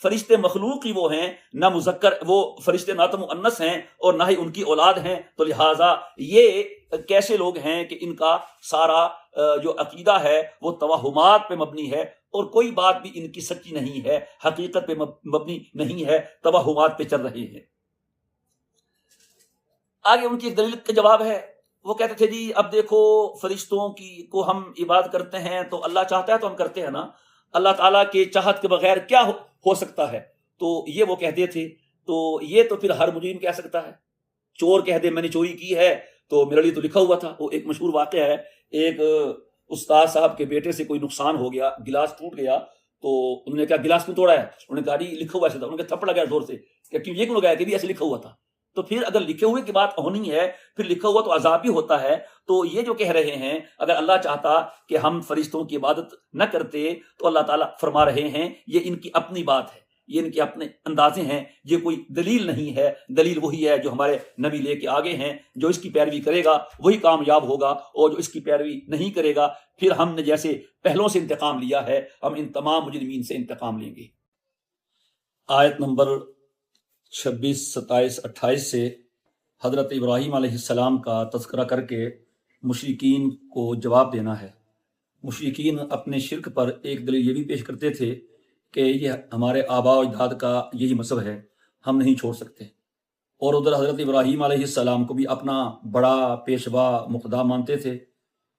A: فرشتے مخلوق ہی وہ ہیں، نہ مذکر، وہ فرشتے نہ تو مؤنث ہیں اور نہ ہی ان کی اولاد ہیں، تو لہٰذا یہ کیسے لوگ ہیں کہ ان کا سارا جو عقیدہ ہے وہ توہمات پہ مبنی ہے اور کوئی بات بھی ان کی سچی نہیں ہے، حقیقت پہ مبنی نہیں ہے، توہمات پہ چل رہے ہیں۔ آگے ان کی ایک دلیل کا جواب ہے، وہ کہتے تھے جی اب دیکھو فرشتوں کی کو ہم عبادت کرتے ہیں تو اللہ چاہتا ہے تو ہم کرتے ہیں نا، اللہ تعالیٰ کے چاہت کے بغیر کیا ہو سکتا ہے؟ تو یہ وہ کہتے تھے، تو یہ تو پھر ہر مجرم کہہ سکتا ہے، چور کہہ دے میں نے چوری کی ہے تو میرے لیے تو لکھا ہوا تھا۔ وہ ایک مشہور واقعہ ہے، ایک استاد صاحب کے بیٹے سے کوئی نقصان ہو گیا، گلاس ٹوٹ گیا، تو انہوں نے کہا گلاس کیوں توڑا ہے؟ انہوں نے کہا جی لکھا ہوا ایسا تھا۔ انہوں نے کہا تھپڑ لگایا زور سے کہ کیوں، یہ کیوں لگایا کہ بھی ایسے لکھا ہوا تھا۔ تو پھر اگر لکھے ہوئے کی بات ہونی ہے، پھر لکھا ہوا تو عذاب بھی ہوتا ہے۔ تو یہ جو کہہ رہے ہیں اگر اللہ چاہتا کہ ہم فرشتوں کی عبادت نہ کرتے تو اللہ تعالیٰ فرما رہے ہیں یہ ان کی اپنی بات ہے، یہ ان کے اپنے اندازے ہیں، یہ کوئی دلیل نہیں ہے۔ دلیل وہی ہے جو ہمارے نبی لے کے آگے ہیں، جو اس کی پیروی کرے گا وہی کامیاب ہوگا، اور جو اس کی پیروی نہیں کرے گا پھر ہم نے جیسے پہلوں سے انتقام لیا ہے ہم ان تمام مجرمین سے انتقام لیں گے۔ آیت نمبر 26، 27، 28 سے حضرت ابراہیم علیہ السلام کا تذکرہ کر کے مشرکین کو جواب دینا ہے۔ مشرکین اپنے شرک پر ایک دلیل یہ بھی پیش کرتے تھے کہ یہ ہمارے آباء و اجداد کا یہی مذہب ہے، ہم نہیں چھوڑ سکتے، اور ادھر حضرت ابراہیم علیہ السلام کو بھی اپنا بڑا پیشوا مقدام مانتے تھے۔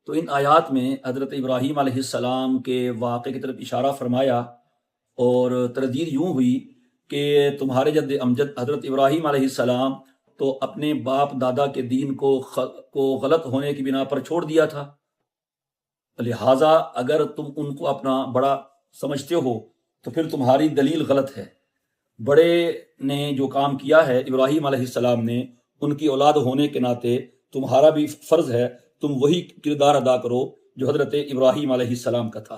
A: تو ان آیات میں حضرت ابراہیم علیہ السلام کے واقعے کی طرف اشارہ فرمایا اور تردید یوں ہوئی کہ تمہارے جد امجد حضرت ابراہیم علیہ السلام تو اپنے باپ دادا کے دین کو غلط ہونے کی بنا پر چھوڑ دیا تھا، لہٰذا اگر تم ان کو اپنا بڑا سمجھتے ہو تو پھر تمہاری دلیل غلط ہے۔ بڑے نے جو کام کیا ہے ابراہیم علیہ السلام نے، ان کی اولاد ہونے کے ناطے تمہارا بھی فرض ہے تم وہی کردار ادا کرو جو حضرت ابراہیم علیہ السلام کا تھا۔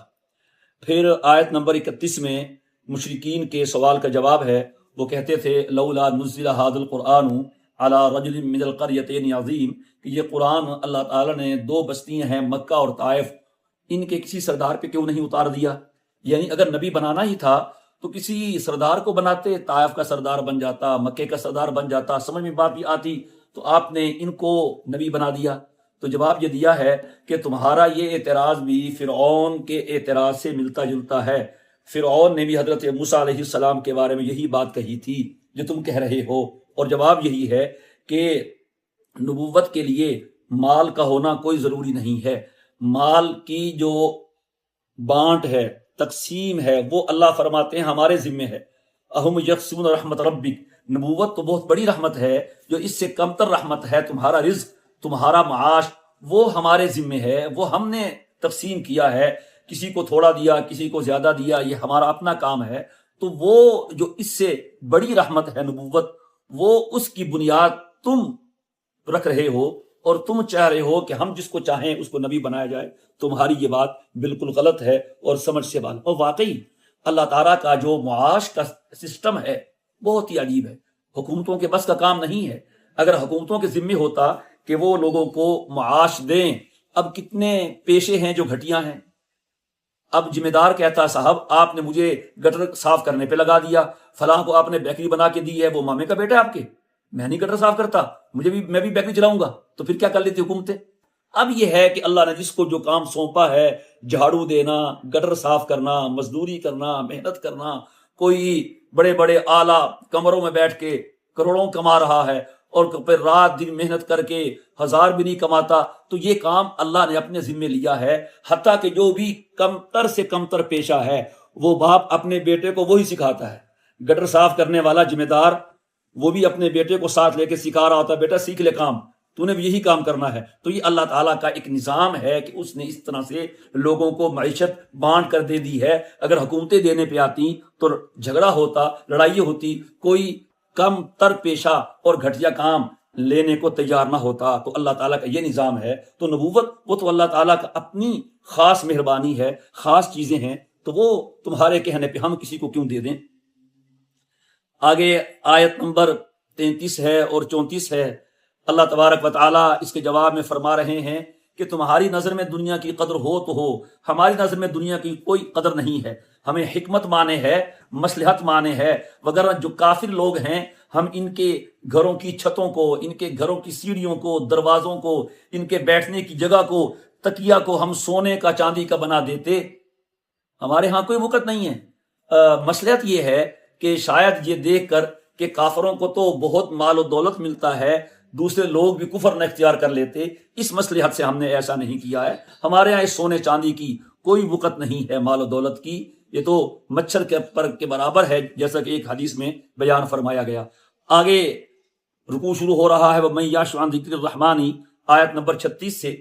A: پھر آیت نمبر 31 میں مشرکین کے سوال کا جواب ہے، وہ کہتے تھے لولا نزل هذا القرآن علی رجل من القریتین عظیم، کہ یہ قرآن اللہ تعالیٰ نے 2 بستیاں ہیں مکہ اور طائف، ان کے کسی سردار پہ کیوں نہیں اتار دیا؟ یعنی اگر نبی بنانا ہی تھا تو کسی سردار کو بناتے، طائف کا سردار بن جاتا، مکے کا سردار بن جاتا، سمجھ میں بات بھی آتی، تو آپ نے ان کو نبی بنا دیا۔ تو جواب یہ دیا ہے کہ تمہارا یہ اعتراض بھی فرعون کے اعتراض سے ملتا جلتا ہے۔ فرعون نے بھی حضرت موسیٰ علیہ السلام کے بارے میں یہی بات کہی تھی جو تم کہہ رہے ہو، اور جواب یہی ہے کہ نبوت کے لیے مال کا ہونا کوئی ضروری نہیں ہے۔ مال کی جو بانٹ ہے، تقسیم ہے، وہ اللہ فرماتے ہیں ہمارے ذمے ہے۔ اہم یقسمون رحمت ربک، نبوت تو بہت بڑی رحمت ہے، جو اس سے کم تر رحمت ہے تمہارا رزق، تمہارا معاش، وہ ہمارے ذمے ہے، وہ ہم نے تقسیم کیا ہے، کسی کو تھوڑا دیا، کسی کو زیادہ دیا، یہ ہمارا اپنا کام ہے۔ تو وہ جو اس سے بڑی رحمت ہے نبوت، وہ اس کی بنیاد تم رکھ رہے ہو اور تم چاہ رہے ہو کہ ہم جس کو چاہیں اس کو نبی بنایا جائے۔ تمہاری یہ بات بالکل غلط ہے اور سمجھ سے بات، اور واقعی اللہ تعالیٰ کا جو معاش کا سسٹم ہے بہت ہی عجیب ہے، حکومتوں کے بس کا کام نہیں ہے۔ اگر حکومتوں کے ذمے ہوتا کہ وہ لوگوں کو معاش دیں، اب کتنے پیشے ہیں جو گھٹیا ہیں۔ اب ذمہ دار کہتا صاحب آپ نے مجھے گٹر صاف کرنے پہ لگا دیا، فلاں کو آپ نے بیکری بنا کے دی ہے، وہ مامے کا بیٹا ہے آپ کے، میں نہیں گٹر صاف کرتا، میں بھی بائک نہیں چلاؤں گا، تو پھر کیا کر لیتی حکومتیں؟ اب یہ ہے کہ اللہ نے جس کو جو کام سونپا ہے، جھاڑو دینا، گٹر صاف کرنا، مزدوری کرنا، محنت کرنا، کوئی بڑے بڑے اعلیٰ کمروں میں بیٹھ کے کروڑوں کما رہا ہے اور پھر رات دن محنت کر کے 1000 بھی نہیں کماتا، تو یہ کام اللہ نے اپنے ذمے لیا ہے۔ حتیٰ کہ جو بھی کمتر سے کمتر پیشہ ہے، وہ باپ اپنے بیٹے کو وہی سکھاتا ہے۔ گٹر صاف کرنے والا ذمہ دار وہ بھی اپنے بیٹے کو ساتھ لے کے سکھا رہا ہوتا ہے، بیٹا سیکھ لے کام، تو نے بھی یہی کام کرنا ہے۔ تو یہ اللہ تعالیٰ کا ایک نظام ہے کہ اس نے اس طرح سے لوگوں کو معیشت بانٹ کر دے دی ہے۔ اگر حکومتیں دینے پہ آتی تو جھگڑا ہوتا، لڑائی ہوتی، کوئی کم تر پیشہ اور گھٹیا کام لینے کو تیار نہ ہوتا۔ تو اللہ تعالیٰ کا یہ نظام ہے۔ تو نبوت وہ تو اللہ تعالیٰ کا اپنی خاص مہربانی ہے، خاص چیزیں ہیں، تو وہ تمہارے کہنے پہ ہم کسی کو کیوں دے دیں۔ آگے آیت نمبر 33 ہے اور 34 ہے، اللہ تبارک و تعالیٰ اس کے جواب میں فرما رہے ہیں کہ تمہاری نظر میں دنیا کی قدر ہو تو ہو، ہماری نظر میں دنیا کی کوئی قدر نہیں ہے۔ ہمیں حکمت مانے ہے، مصلحت مانے ہے، وغیرہ جو کافر لوگ ہیں، ہم ان کے گھروں کی چھتوں کو، ان کے گھروں کی سیڑھیوں کو، دروازوں کو، ان کے بیٹھنے کی جگہ کو، تکیہ کو ہم سونے کا چاندی کا بنا دیتے۔ ہمارے ہاں کوئی وقت نہیں ہے۔ مصلحت یہ ہے کہ شاید یہ دیکھ کر کہ کافروں کو تو بہت مال و دولت ملتا ہے، دوسرے لوگ بھی کفر نہ اختیار کر لیتے، اس مصلحت سے ہم نے ایسا نہیں کیا ہے۔ ہمارے یہاں اس سونے چاندی کی کوئی وقت نہیں ہے، مال و دولت کی، یہ تو مچھر کے برابر ہے، جیسا کہ ایک حدیث میں بیان فرمایا گیا۔ آگے رکوع شروع ہو رہا ہے، وَمَن يَعْشُ عَن ذِكْرِ الرَّحْمَنِ، آیت نمبر 36 سے۔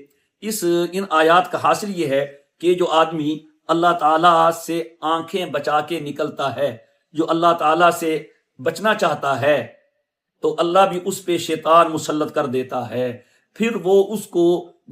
A: ان آیات کا حاصل یہ ہے کہ جو آدمی اللہ تعالیٰ سے آنکھیں بچا کے نکلتا ہے، جو اللہ تعالیٰ سے بچنا چاہتا ہے، تو اللہ بھی اس پہ شیطان مسلط کر دیتا ہے، پھر وہ اس کو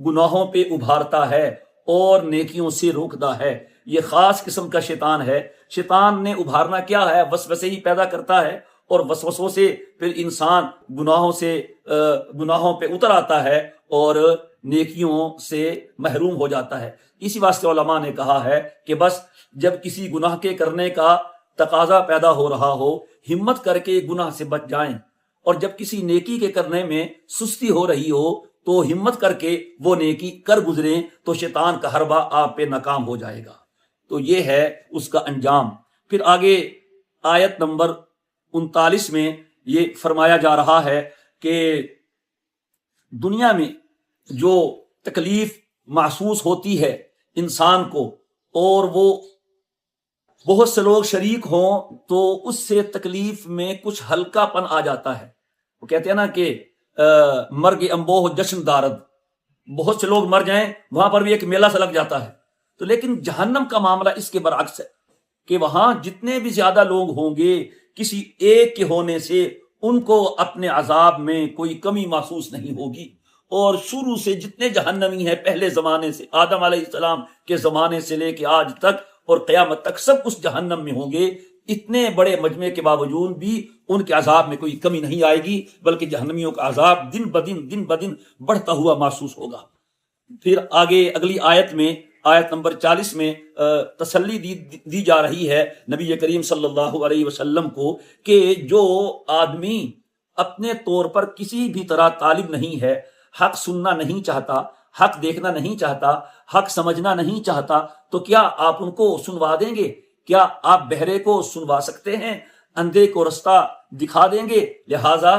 A: گناہوں پہ ابھارتا ہے اور نیکیوں سے روکتا ہے۔ یہ خاص قسم کا شیطان ہے۔ شیطان نے ابھارنا کیا ہے؟ وسوسے ہی پیدا کرتا ہے، اور وسوسوں سے پھر انسان گناہوں پہ اتر آتا ہے اور نیکیوں سے محروم ہو جاتا ہے۔ اسی واسطے علماء نے کہا ہے کہ بس جب کسی گناہ کے کرنے کا تقاضا پیدا ہو رہا ہو، ہمت کر کے گناہ سے بچ جائیں، اور جب کسی نیکی کے کرنے میں سستی ہو رہی ہو تو ہمت کر کے وہ نیکی کر گزریں، تو شیطان کا حربہ آپ پہ ناکام ہو جائے گا۔ تو یہ ہے اس کا انجام۔ پھر آگے آیت نمبر 39 میں یہ فرمایا جا رہا ہے کہ دنیا میں جو تکلیف محسوس ہوتی ہے انسان کو، اور وہ بہت سے لوگ شریک ہوں، تو اس سے تکلیف میں کچھ ہلکا پن آ جاتا ہے۔ وہ کہتے ہیں نا کہ مرگ انبوہ جشن دارد، بہت سے لوگ مر جائیں وہاں پر بھی ایک میلہ سا لگ جاتا ہے۔ تو لیکن جہنم کا معاملہ اس کے برعکس ہے کہ وہاں جتنے بھی زیادہ لوگ ہوں گے، کسی ایک کے ہونے سے ان کو اپنے عذاب میں کوئی کمی محسوس نہیں ہوگی۔ اور شروع سے جتنے جہنمی ہیں، پہلے زمانے سے، آدم علیہ السلام کے زمانے سے لے کے آج تک اور قیامت تک، سب اس جہنم میں ہوں گے۔ اتنے بڑے مجمع کے باوجود بھی ان کے عذاب میں کوئی کمی نہیں آئے گی، بلکہ جہنمیوں کا عذاب دن بدن بڑھتا ہوا محسوس ہوگا۔ پھر آگے اگلی آیت میں، آیت نمبر 40 میں تسلی دی جا رہی ہے نبی کریم صلی اللہ علیہ وسلم کو کہ جو آدمی اپنے طور پر کسی بھی طرح طالب نہیں ہے، حق سننا نہیں چاہتا، حق دیکھنا نہیں چاہتا، حق سمجھنا نہیں چاہتا، تو کیا آپ ان کو سنوا دیں گے؟ کیا آپ بہرے کو سنوا سکتے ہیں؟ اندھے کو رستہ دکھا دیں گے؟ لہٰذا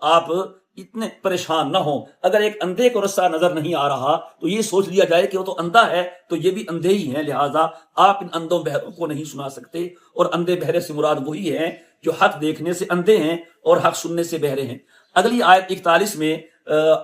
A: آپ اتنے پریشان نہ ہوں۔ اگر ایک اندھے کو رستہ نظر نہیں آ رہا تو یہ سوچ لیا جائے کہ وہ تو اندھا ہے، تو یہ بھی اندھے ہی ہیں، لہٰذا آپ ان اندھوں بہروں کو نہیں سنا سکتے۔ اور اندھے بہرے سے مراد وہی ہیں جو حق دیکھنے سے اندھے ہیں اور حق سننے سے بہرے ہیں۔ اگلی آیت 41 میں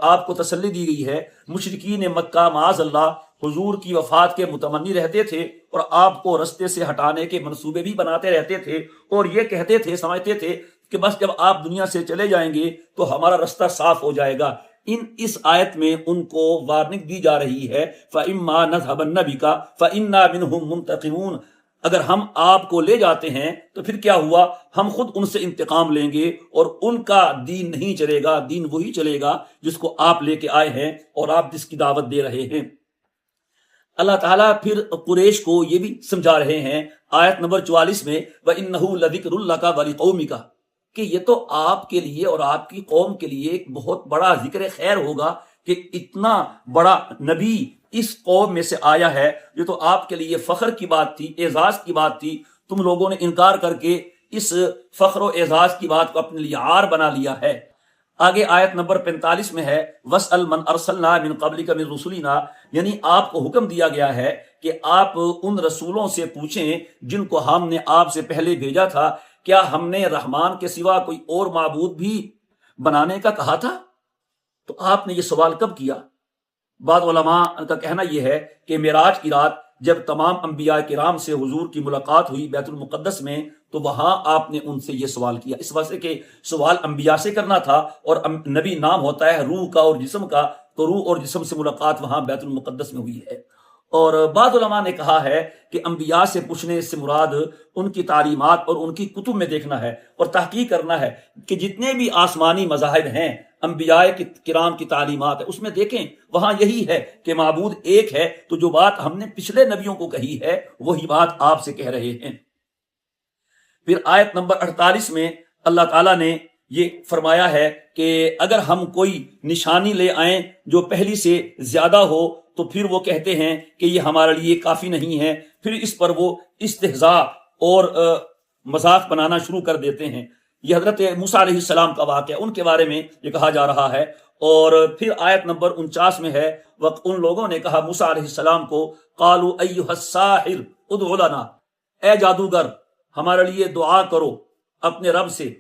A: آپ کو تسلی دی گئی ہے۔ مشرکین مکہ معاذ اللہ حضور کی وفات کے متمنی رہتے تھے اور آپ کو رستے سے ہٹانے کے منصوبے بھی بناتے رہتے تھے، اور یہ کہتے تھے، سمجھتے تھے کہ بس جب آپ دنیا سے چلے جائیں گے تو ہمارا رستہ صاف ہو جائے گا۔ اس آیت میں ان کو وارننگ دی جا رہی ہے، فَإِمَّا نَذْهَبَنَّ بِكَ فَإِنَّا مِنْهُمْ مُنْتَقِمُونَ۔ اگر ہم آپ کو لے جاتے ہیں تو پھر کیا ہوا؟ ہم خود ان سے انتقام لیں گے، اور ان کا دین نہیں چلے گا، دین وہی چلے گا جس کو آپ لے کے آئے ہیں اور آپ جس کی دعوت دے رہے ہیں۔ اللہ تعالیٰ پھر قریش کو یہ بھی سمجھا رہے ہیں آیت نمبر 44 میں، وَإِنَّهُ لَذِكْرٌ لَكَ وَلِقَوْمِكَ، کہ یہ تو آپ کے لیے اور آپ کی قوم کے لیے ایک بہت بڑا ذکر خیر ہوگا کہ اتنا بڑا نبی اس قوم میں سے آیا ہے. یہ تو آپ کے لیے فخر کی بات تھی، اعزاز کی بات تھی. تم لوگوں نے انکار کر کے اس فخر و اعزاز کی بات کو اپنے لیے عار بنا لیا ہے. آگے آیت نمبر 45 میں ہے وَاسْأَلْ مَنْ أَرْسَلْنَا مِنْ قَبْلِكَ مِنْ رُسُلِنَا، یعنی آپ کو حکم دیا گیا ہے کہ آپ ان رسولوں سے پوچھیں جن کو ہم نے آپ سے پہلے بھیجا تھا، کیا ہم نے رحمان کے سوا کوئی اور معبود بھی بنانے کا کہا تھا؟ تو آپ نے یہ سوال کب کیا؟ بعض علماء کا کہنا یہ ہے کہ معراج کی رات جب تمام انبیاء کرام سے حضور کی ملاقات ہوئی بیت المقدس میں، تو وہاں آپ نے ان سے یہ سوال کیا، اس وجہ سے کہ سوال انبیاء سے کرنا تھا، اور نبی نام ہوتا ہے روح کا اور جسم کا، تو روح اور جسم سے ملاقات وہاں بیت المقدس میں ہوئی ہے. اور بعض علماء نے کہا ہے کہ انبیاء سے پوچھنے سے مراد ان کی تعلیمات اور ان کی کتب میں دیکھنا ہے اور تحقیق کرنا ہے کہ جتنے بھی آسمانی مذاہب ہیں، انبیاء کرام کی تعلیمات ہے، اس میں دیکھیں وہاں یہی ہے کہ معبود ایک ہے. تو جو بات ہم نے پچھلے نبیوں کو کہی ہے وہی بات آپ سے کہہ رہے ہیں. پھر آیت نمبر 48 میں اللہ تعالیٰ نے یہ فرمایا ہے کہ اگر ہم کوئی نشانی لے آئیں جو پہلی سے زیادہ ہو تو پھر وہ کہتے ہیں کہ یہ ہمارے لیے کافی نہیں ہے، پھر اس پر وہ استہزاء اور مذاق بنانا شروع کر دیتے ہیں. یہ حضرت موسیٰ علیہ السلام کا واقعہ، ان کے بارے میں یہ کہا جا رہا ہے. اور پھر آیت نمبر 49 میں ہے وقت ان لوگوں نے کہا موسیٰ علیہ السلام کو قالوا ایھا الساحر ادع لنا، اے جادوگر ہمارے لیے دعا کرو اپنے رب سے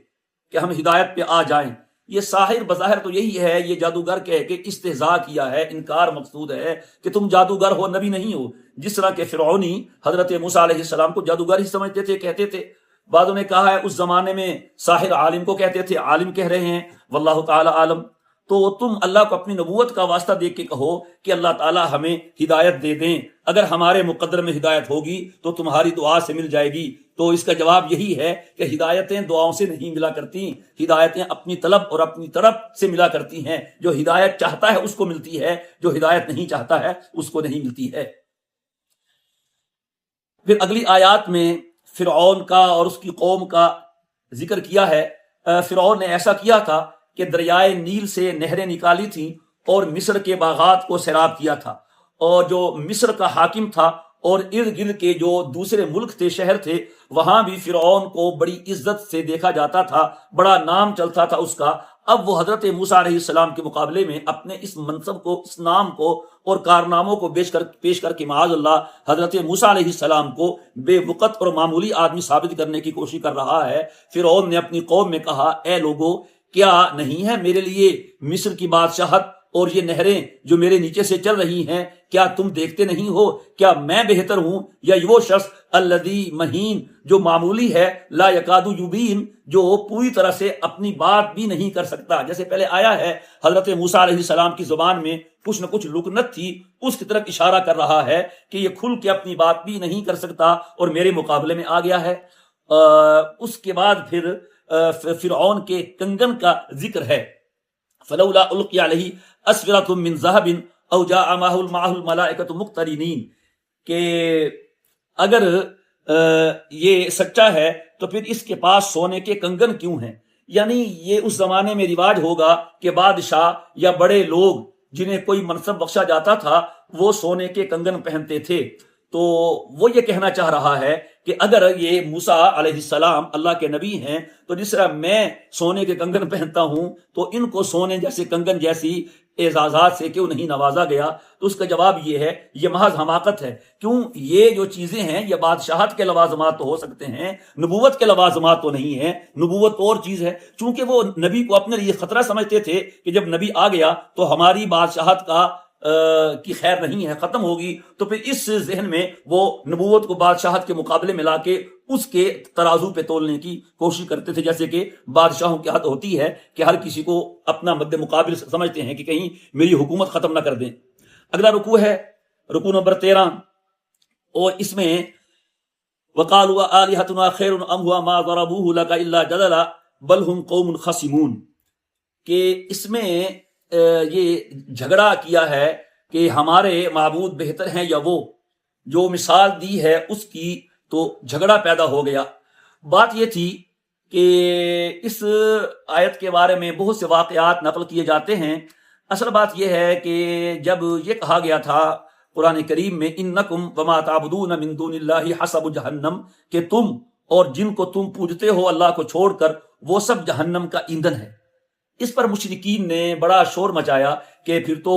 A: کہ ہم ہدایت پہ آ جائیں. یہ ساحر بظاہر تو یہی ہے، یہ جادوگر کہہ کے استہزاء کیا ہے، انکار مقصود ہے کہ تم جادوگر ہو، نبی نہیں ہو. جس طرح کہ فرعونی حضرت موسیٰ علیہ السلام کو جادوگر ہی سمجھتے تھے، کہتے تھے. بعضوں نے کہا ہے اس زمانے میں ساحر عالم کو کہتے تھے، عالم کہہ رہے ہیں، واللہ تعالی عالم. تو تم اللہ کو اپنی نبوت کا واسطہ دے کے کہو کہ اللہ تعالی ہمیں ہدایت دے دیں، اگر ہمارے مقدر میں ہدایت ہوگی تو تمہاری دعا سے مل جائے گی. تو اس کا جواب یہی ہے کہ ہدایتیں دعاؤں سے نہیں ملا کرتی، ہدایتیں اپنی طلب اور اپنی طرف سے ملا کرتی ہیں. جو ہدایت چاہتا ہے اس کو ملتی ہے، جو ہدایت نہیں چاہتا ہے اس کو نہیں ملتی ہے. پھر اگلی آیات میں فرعون کا اور اس کی قوم کا ذکر کیا ہے. فرعون نے ایسا کیا تھا کہ دریائے نیل سے نہریں نکالی تھیں اور مصر کے باغات کو سیراب کیا تھا، اور جو مصر کا حاکم تھا اور ارد گرد کے جو دوسرے ملک تھے، شہر تھے، وہاں بھی فرعون کو بڑی عزت سے دیکھا جاتا تھا، بڑا نام چلتا تھا اس کا. اب وہ حضرت موسیٰ علیہ السلام کے مقابلے میں اپنے اس منصب کو، اس نام کو اور کارناموں کو پیش کر کے معاذ اللہ حضرت موسیٰ علیہ السلام کو بے وقت اور معمولی آدمی ثابت کرنے کی کوشش کر رہا ہے. فرعون نے اپنی قوم میں کہا، اے لوگو، کیا نہیں ہے میرے لیے مصر کی بادشاہت اور یہ نہریں جو میرے نیچے سے چل رہی ہیں؟ کیا تم دیکھتے نہیں ہو؟ کیا میں بہتر ہوں یا وہ شخص الذی مہین جو معمولی ہے، لا یکاد یبین جو پوری طرح سے اپنی بات بھی نہیں کر سکتا؟ جیسے پہلے آیا ہے حضرت موسیٰ علیہ السلام کی زبان میں کچھ نہ کچھ لکنت تھی، اس کی طرف اشارہ کر رہا ہے کہ یہ کھل کے اپنی بات بھی نہیں کر سکتا اور میرے مقابلے میں آ گیا ہے. اس کے بعد پھر فرعون کے کنگن کا ذکر ہے. فلولا القی علیہ اسورۃ من ذہب او جاء معہ الملائکۃ مقترنین، کہ اگر یہ سچا ہے تو پھر اس کے پاس سونے کے کنگن کیوں ہیں؟ یعنی یہ اس زمانے میں رواج ہوگا کہ بادشاہ یا بڑے لوگ جنہیں کوئی منصب بخشا جاتا تھا وہ سونے کے کنگن پہنتے تھے. تو وہ یہ کہنا چاہ رہا ہے کہ اگر یہ موسیٰ علیہ السلام اللہ کے نبی ہیں تو جس طرح میں سونے کے کنگن پہنتا ہوں تو ان کو سونے جیسے کنگن جیسی اعزازات سے کیوں نہیں نوازا گیا؟ تو اس کا جواب یہ ہے، یہ محض حماقت ہے. کیوں؟ یہ جو چیزیں ہیں یہ بادشاہت کے لوازمات تو ہو سکتے ہیں، نبوت کے لوازمات تو نہیں ہیں. نبوت اور چیز ہے. چونکہ وہ نبی کو اپنے لیے خطرہ سمجھتے تھے کہ جب نبی آ گیا تو ہماری بادشاہت کی خیر نہیں ہے، ختم ہوگی. تو پھر اس ذہن میں وہ نبوت کو بادشاہت کے مقابلے میں لا کے اس کے ترازو پہ تولنے کی کوشش کرتے تھے، جیسے کہ بادشاہوں کی عادت ہوتی ہے کہ ہر کسی کو اپنا مد مقابل سمجھتے ہیں کہ کہیں میری حکومت ختم نہ کر دیں. اگلا رکوع ہے رکوع نمبر 13، اور اس میں وَقَالُوا آلِهَتُنَا خَيْرٌ أَمْ هُوَ مَا ضَرَبُوهُ لَكَ إِلَّا جَدَلًا بَلْ هُمْ قَوْمٌ خَصِمُونَ، کہ اس میں یہ جھگڑا کیا ہے کہ ہمارے معبود بہتر ہیں یا وہ، جو مثال دی ہے اس کی، تو جھگڑا پیدا ہو گیا. بات یہ تھی کہ اس آیت کے بارے میں بہت سے واقعات نقل کیے جاتے ہیں۔ اصل بات یہ ہے کہ جب یہ کہا گیا تھا قرآن کریم میں انکم وما تعبدون من دون اللہ حسب جہنم، کہ تم اور جن کو تم پوجتے ہو اللہ کو چھوڑ کر وہ سب جہنم کا ایندھن ہے، اس پر مشرکین نے بڑا شور مچایا کہ پھر تو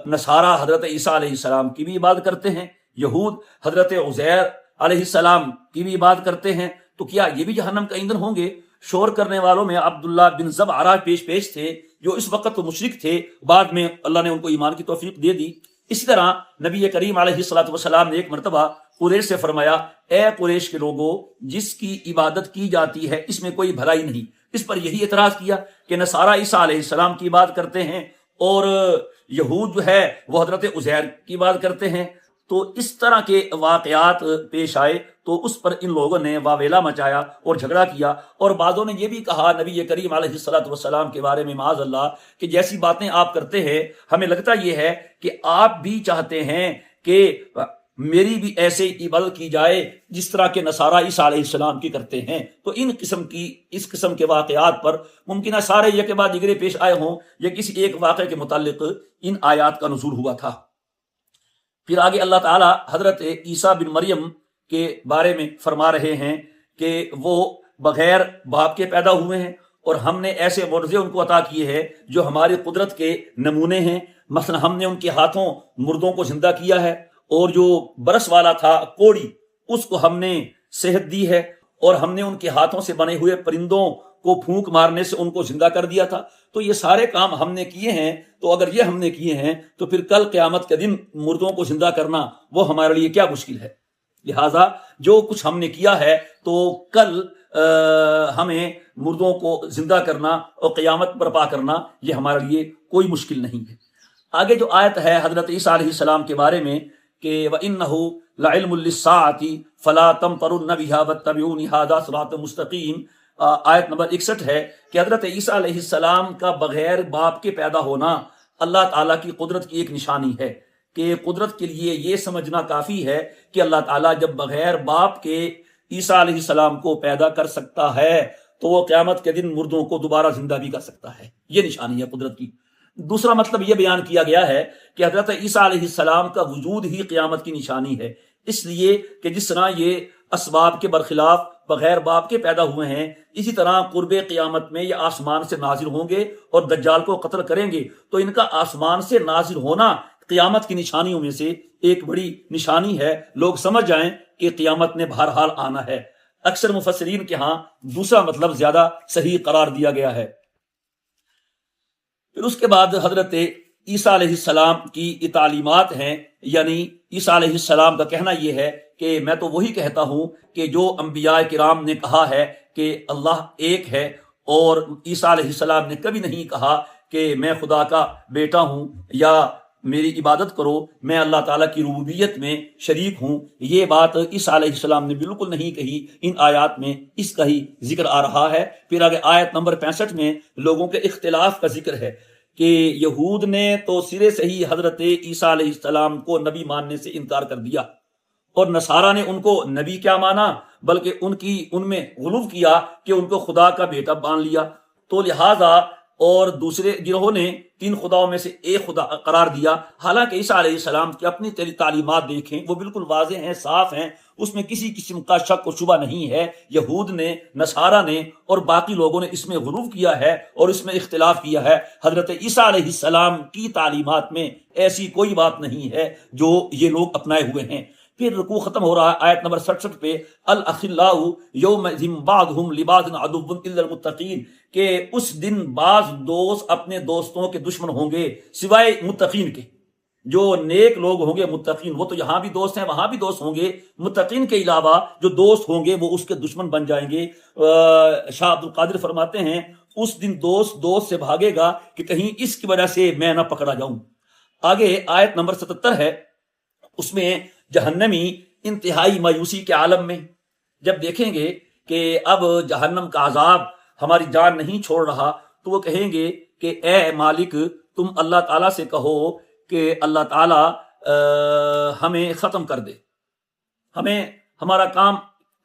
A: نصارہ حضرت عیسیٰ علیہ السلام کی بھی عبادت کرتے ہیں، یہود حضرت عزیر علیہ السلام کی بھی عبادت کرتے ہیں، تو کیا یہ بھی جہنم کا ایندھن ہوں گے؟ شور کرنے والوں میں عبداللہ بن زبعہ پیش تھے، جو اس وقت تو مشرک تھے، بعد میں اللہ نے ان کو ایمان کی توفیق دے دی۔ اسی طرح نبی کریم علیہ السلام نے ایک مرتبہ قریش سے فرمایا، اے قریش کے لوگوں، جس کی عبادت کی جاتی ہے اس میں کوئی بھلائی نہیں۔ اس پر یہی اعتراض کیا کہ نصارہ عیسیٰ علیہ السلام کی عبادت کرتے ہیں اور یہود جو ہے وہ حضرت عزیر کی عبادت کرتے ہیں۔ تو اس طرح کے واقعات پیش آئے تو اس پر ان لوگوں نے واویلا مچایا اور جھگڑا کیا، اور بعضوں نے یہ بھی کہا نبی کریم علیہ السلام کے بارے میں معاذ اللہ کہ جیسی باتیں آپ کرتے ہیں ہمیں لگتا یہ ہے کہ آپ بھی چاہتے ہیں کہ میری بھی ایسے عبادت کی جائے جس طرح کے نصارہ عیسیٰ علیہ السلام کی کرتے ہیں۔ تو اس قسم کے واقعات پر ممکنہ سارے یک بعد دیگرے پیش آئے ہوں یا کسی ایک واقعے کے متعلق ان آیات کا نزول ہوا تھا۔ پھر آگے اللہ تعالیٰ حضرت عیسیٰ بن مریم کے بارے میں فرما رہے ہیں کہ وہ بغیر باپ کے پیدا ہوئے ہیں اور ہم نے ایسے معجزے ان کو عطا کیے ہیں جو ہماری قدرت کے نمونے ہیں۔ مثلا ہم نے ان کے ہاتھوں مردوں کو زندہ کیا ہے، اور جو برس والا تھا کوڑی اس کو ہم نے صحت دی ہے، اور ہم نے ان کے ہاتھوں سے بنے ہوئے پرندوں کو پھونک مارنے سے ان کو زندہ کر دیا تھا۔ تو یہ سارے کام ہم نے کیے ہیں، تو اگر یہ ہم نے کیے ہیں تو پھر کل قیامت کے دن مردوں کو زندہ کرنا وہ ہمارے لیے کیا مشکل ہے؟ لہذا جو کچھ ہم نے کیا ہے تو کل ہمیں مردوں کو زندہ کرنا اور قیامت برپا کرنا یہ ہمارے لیے کوئی مشکل نہیں ہے۔ آگے جو آیت ہے حضرت عیسیٰ علیہ السلام کے بارے میں کہ وَإِنَّهُ لَعِلْمٌ لِلسَّاعَةِ فَلَا تَمْتَرُنَّ بِهَا وَاتَّبِعُونِ هَذَا صِرَاطٌ مُسْتَقِيمٌ۔ آیت نمبر 61 ہے کہ حضرت عیسیٰ علیہ السلام کا بغیر باپ کے پیدا ہونا اللہ تعالیٰ کی قدرت کی ایک نشانی ہے، کہ قدرت کے لیے یہ سمجھنا کافی ہے کہ اللہ تعالیٰ جب بغیر باپ کے عیسیٰ علیہ السلام کو پیدا کر سکتا ہے تو وہ قیامت کے دن مردوں کو دوبارہ زندہ بھی کر سکتا ہے، یہ نشانی ہے قدرت کی۔ دوسرا مطلب یہ بیان کیا گیا ہے کہ حضرت عیسیٰ علیہ السلام کا وجود ہی قیامت کی نشانی ہے، اس لیے کہ جس طرح یہ اسباب کے برخلاف بغیر باپ کے پیدا ہوئے ہیں، اسی طرح قرب قیامت میں یہ آسمان سے نازل ہوں گے اور دجال کو قتل کریں گے، تو ان کا آسمان سے نازل ہونا قیامت کی نشانیوں میں سے ایک بڑی نشانی ہے۔ لوگ سمجھ جائیں کہ قیامت نے بہرحال آنا ہے۔ اکثر مفسرین کے ہاں دوسرا مطلب زیادہ صحیح قرار دیا گیا ہے۔ پھر اس کے بعد حضرت عیسیٰ علیہ السلام کی تعلیمات ہیں، یعنی عیسیٰ علیہ السلام کا کہنا یہ ہے کہ میں تو وہی کہتا ہوں کہ جو انبیاء کرام نے کہا ہے کہ اللہ ایک ہے، اور عیسیٰ علیہ السلام نے کبھی نہیں کہا کہ میں خدا کا بیٹا ہوں یا میری عبادت کرو، میں اللہ تعالیٰ کی ربوبیت میں شریک ہوں۔ یہ بات عیسیٰ علیہ السلام نے بالکل نہیں کہی، ان آیات میں اس کا ہی ذکر آ رہا ہے۔ پھر آگے آیت نمبر 65 میں لوگوں کے اختلاف کا ذکر ہے کہ یہود نے تو سرے سے ہی حضرت عیسیٰ علیہ السلام کو نبی ماننے سے انکار کر دیا، اور نصارہ نے ان کو نبی کیا مانا بلکہ ان میں غلو کیا کہ ان کو خدا کا بیٹا مان لیا۔ تو لہذا اور دوسرے گروہوں نے 3 خداؤں میں سے ایک خدا قرار دیا، حالانکہ عیسیٰ علیہ السلام کی اپنی تعلیمات دیکھیں وہ بالکل واضح ہیں، صاف ہیں، اس میں کسی قسم کا شک و شبہ نہیں ہے۔ یہود نے، نصارہ نے اور باقی لوگوں نے اس میں غلو کیا ہے اور اس میں اختلاف کیا ہے۔ حضرت عیسیٰ علیہ السلام کی تعلیمات میں ایسی کوئی بات نہیں ہے جو یہ لوگ اپنائے ہوئے ہیں۔ پھر رکوع ختم ہو رہا ہے آیت نمبر 67 پہ، الاخلاء یومئذ بعضهم لبعض عدو الا المتقین، کہ اس دن بعض دوست اپنے دوستوں کے دشمن ہوں گے سوائے متقین کے۔ جو نیک لوگ ہوں گے متقین وہ تو یہاں بھی دوست ہیں وہاں بھی دوست ہوں گے، متقین کے علاوہ جو دوست ہوں گے وہ اس کے دشمن بن جائیں گے۔ شاہ عبد القادر فرماتے ہیں اس دن دوست سے بھاگے گا کہ کہیں اس کی وجہ سے میں نہ پکڑا جاؤں۔ آگے آیت نمبر 77 ہے، اس میں جہنمی انتہائی مایوسی کے عالم میں جب دیکھیں گے کہ اب جہنم کا عذاب ہماری جان نہیں چھوڑ رہا تو وہ کہیں گے کہ اے مالک تم اللہ تعالیٰ سے کہو کہ اللہ تعالیٰ ہمیں ختم کر دے، ہمیں ہمارا کام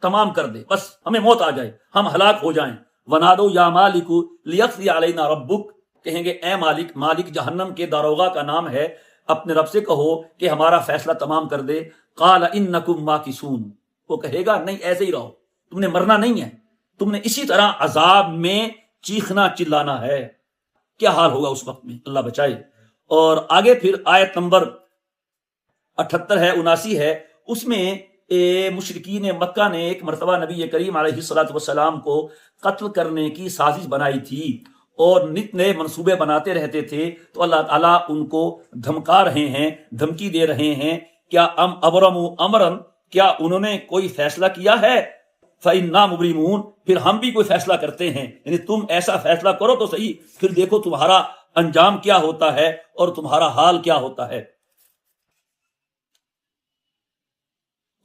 A: تمام کر دے، بس ہمیں موت آ جائے، ہم ہلاک ہو جائیں۔ ونادو یا مالک لیقضی علینا ربک، کہیں گے اے مالک، مالک جہنم کے داروغہ کا نام ہے، اپنے رب سے کہو کہ ہمارا فیصلہ تمام کر دے۔ قال انکم ماکثون، وہ کہے گا نہیں ایسے ہی رہو، تم نے مرنا نہیں ہے، تم نے اسی طرح عذاب میں چیخنا چلانا ہے۔ کیا حال ہوگا اس وقت میں، اللہ بچائے۔ اور آگے پھر آیت نمبر 78 ہے، 79 ہے، اس میں مشرکین مکہ نے ایک مرتبہ نبی کریم علیہ الصلوۃ والسلام کو قتل کرنے کی سازش بنائی تھی اور نت نئے منصوبے بناتے رہتے تھے، تو اللہ تعالیٰ ان کو دھمکا رہے ہیں، دھمکی دے رہے ہیں، کیا ابرموا امرا، کیا انہوں نے کوئی فیصلہ کیا ہے؟ فإنا مبرمون، پھر ہم بھی کوئی فیصلہ کرتے ہیں، یعنی تم ایسا فیصلہ کرو تو صحیح، پھر دیکھو تمہارا انجام کیا ہوتا ہے اور تمہارا حال کیا ہوتا ہے۔